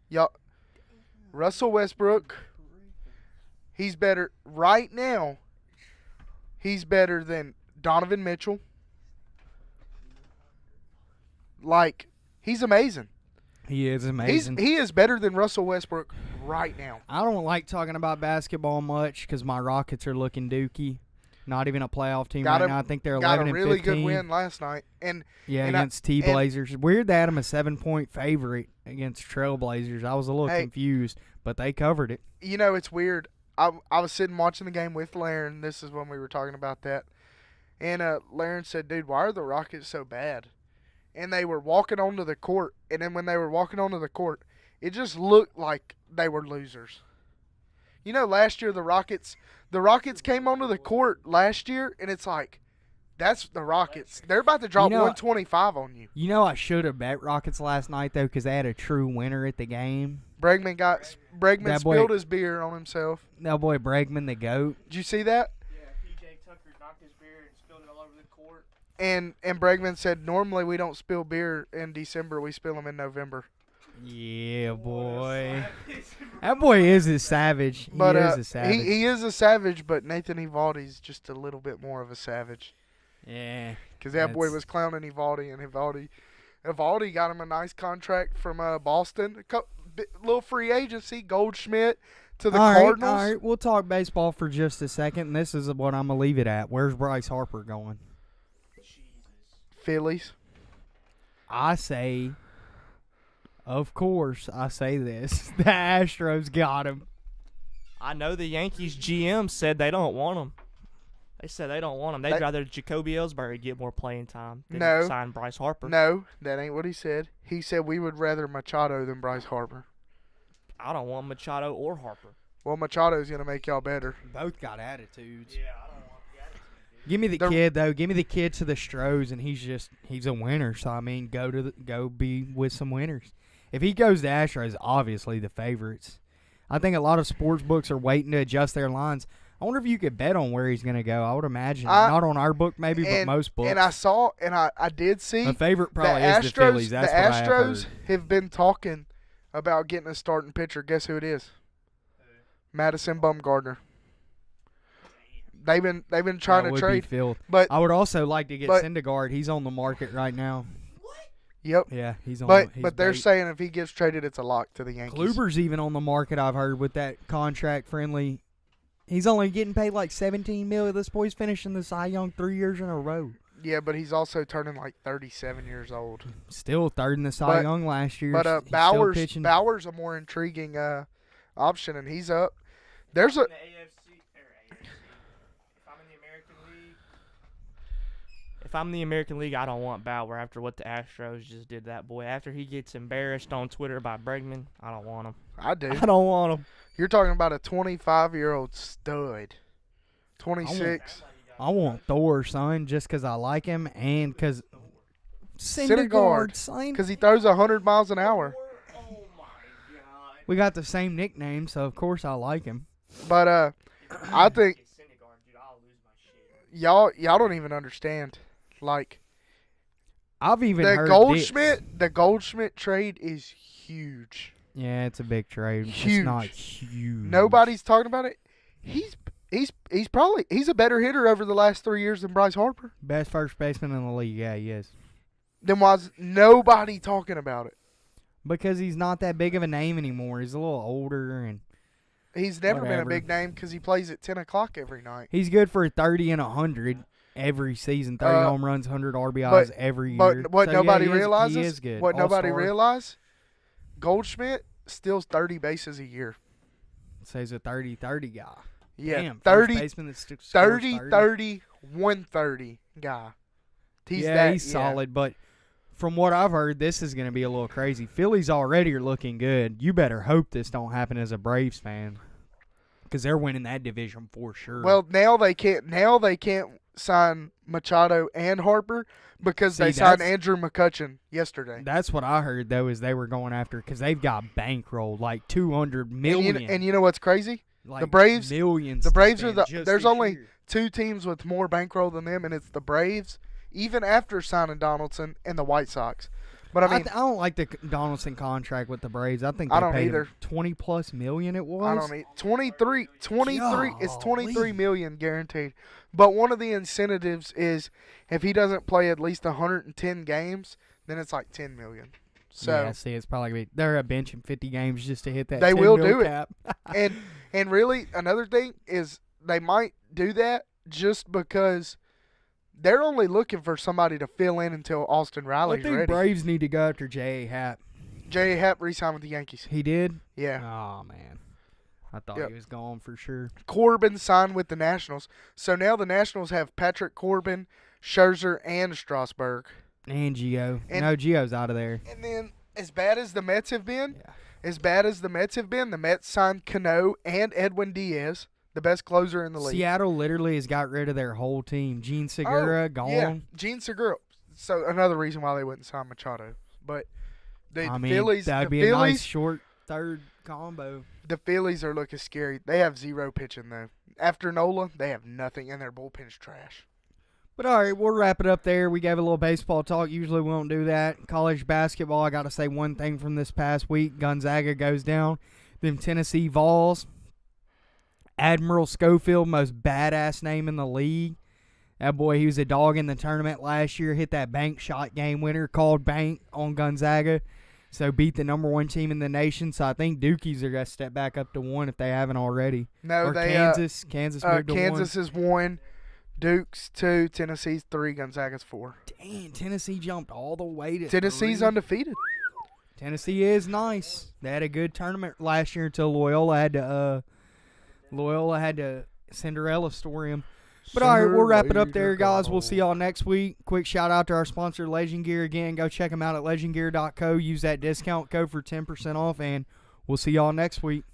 Yup. Russell Westbrook. He's better right now. He's better than Donovan Mitchell. Like, he's amazing. He is amazing. He is better than Russell Westbrook right now. I don't like talking about basketball much because my Rockets are looking dookie. Not even a playoff team right now. I think they're 11 and 15. Got a really good win last night. Against T-Blazers. Weird they had them a 7-point favorite against Trailblazers. I was a little confused, but they covered it. You know, it's weird. I was sitting watching the game with Laren. This is when we were talking about that. And Laren said, dude, why are the Rockets so bad? And they were walking onto the court. And then when they were walking onto the court, it just looked like they were losers. You know, last year the Rockets came onto the court last year, and it's like, that's the Rockets. They're about to drop 125 on you. You know, I should have bet Rockets last night, though, because they had a true winner at the game. Bregman spilled his beer on himself. That boy Bregman, the GOAT. Did you see that? Yeah, P.J. Tucker knocked his beer and spilled it all over the court. And Bregman said, normally we don't spill beer in December. We spill them in November. Yeah, boy. That boy is a savage. He is a savage. He is a savage, but Nathan Evaldi's just a little bit more of a savage. Yeah. Because that boy was clowning Evaldi, and Evaldi got him a nice contract from Boston. Little free agency, Goldschmidt to the Cardinals. All right, we'll talk baseball for just a second, and this is what I'm going to leave it at. Where's Bryce Harper going? Phillies. I say, of course, I say this. The Astros got him. I know the Yankees GM said they don't want him. They said they don't want him. They'd rather Jacoby Ellsbury get more playing time than sign Bryce Harper. No, that ain't what he said. He said we would rather Machado than Bryce Harper. I don't want Machado or Harper. Well, Machado's going to make y'all better. Both got attitudes. Yeah, I don't want the attitude. Give me the kid, though. Give me the kid to the Stros, and he's a winner. So, I mean, go be with some winners. If he goes to Astros, obviously the favorites. I think a lot of sports books are waiting to adjust their lines. I wonder if you could bet on where he's going to go. I would imagine. Not on our book, maybe, but most books. And I did see. The favorite probably is the Phillies. That's the what I have Astros heard. have been talking about getting a starting pitcher. Guess who it is? Madison Bumgarner. They've been trying to trade. Be but I would also like to get but- Syndergaard. He's on the market right now. Yep. Yeah, he's on. But they're saying if he gets traded, it's a lock to the Yankees. Kluber's even on the market. I've heard with that contract friendly. He's only getting paid like $17 million. This boy's finishing the Cy Young 3 years in a row. Yeah, but he's also turning like 37 years old. Still third in the Cy Young last year. But He's Bauer's still pitching. Bauer's a more intriguing option, and he's up. There's a In the AFC. If I'm in the American League, I don't want Bauer after what the Astros just did to that boy. After he gets embarrassed on Twitter by Bregman, I don't want him. I do. I don't want him. You're talking about a 25-year-old stud. 26. I want Thor, son, just because I like him and because Syndergaard, son. because he throws 100 miles an hour. Oh my God. We got the same nickname, so of course I like him. But I think Syndergaard, dude, I'll lose my shit. y'all don't even understand. Like I've even the heard Goldschmidt trade is huge. Yeah, it's a big trade. Huge. It's not huge. Nobody's talking about it. He's a better hitter over the last 3 years than Bryce Harper. Best first baseman in the league. Yeah, he is. Then why's nobody talking about it? Because he's not that big of a name anymore. He's a little older and He's never been a whatever. big name because he plays at 10 o'clock every night. he's good for 30 and 100 every season. 30 home runs, 100 RBIs but- every year. But what So, yeah, nobody he is realizes, good. what nobody All-star. realizes, Goldschmidt steals 30 bases a year. So he's a 30-30 guy. Yeah, Damn, first 30, baseman that scores 30, 30, 130 guy. He's solid, but from what I've heard, this is going to be a little crazy. Phillies already are looking good. You better hope this don't happen as a Braves fan, because they're winning that division for sure. Well, now they can't sign Machado and Harper because See, they signed that's- Andrew McCutchen yesterday. that's what I heard though, is they were going after because they've got bankrolled like $200 million. And you know what's crazy? like the Braves- millions. The to Braves are spend the. just There's this only year. 2 teams with more bankroll than them, and it's the Braves, even after signing Donaldson, and the White Sox. But I mean, I don't like the Donaldson contract with the Braves. I think I they don't paid either. him $20+ million. It was. I don't need 23. It's 23 Golly. million guaranteed. But one of the incentives is if he doesn't play at least 110 games, then it's like 10 million. So yeah, see, it's probably gonna be they're benching 50 games just to hit that. They 10 will mil do it. cap. and really another thing is they might do that just because they're only looking for somebody to fill in until Austin I Riley's think ready. Braves need to go after J.A. Happ. J.A. Happ re-signed with the Yankees. He did. Yeah. Oh man, I thought Yep. he was gone for sure. Corbin signed with the Nationals. So now the Nationals have Patrick Corbin, Scherzer, and Strasburg. And Gio. And- No, Gio's out of there. And then as bad as the Mets have been, Yeah. the Mets signed Cano and Edwin Diaz, the best closer in the league. Seattle literally has got rid of their whole team. Gene Segura gone. Yeah, Gene Segura. So another reason why they wouldn't sign Machado. But the I mean, Phillies, that'd the be Phillies, a nice short third combo. the Phillies are looking scary. They have 0 pitching though. After Nola, they have nothing, and their bullpen's trash. But all right, we'll wrap it up there. We gave a little baseball talk. Usually we don't do that. College basketball, I got to say one thing from this past week. Gonzaga goes down. Them Tennessee Vols. Admiral Schofield, most badass name in the league. That boy, he was a dog in the tournament last year. Hit that bank shot game winner, called bank on Gonzaga. So beat the number 1 team in the nation. So I think Dukies are going to step back up to 1 if they haven't already. No, Or they Kansas. Kansas moved to 1. Kansas is 1, Duke's 2, Tennessee's 3, Gonzaga's 4. Dang, Tennessee jumped all the way to Tennessee's 3. undefeated. Tennessee is nice. They had a good tournament last year until Loyola had to Cinderella story him. But all right, we'll wrap it up there, guys. We'll see y'all next week. Quick shout out to our sponsor, Legend Gear. Again, go check them out at legendgear.co. Use that discount code for 10% off, and we'll see y'all next week.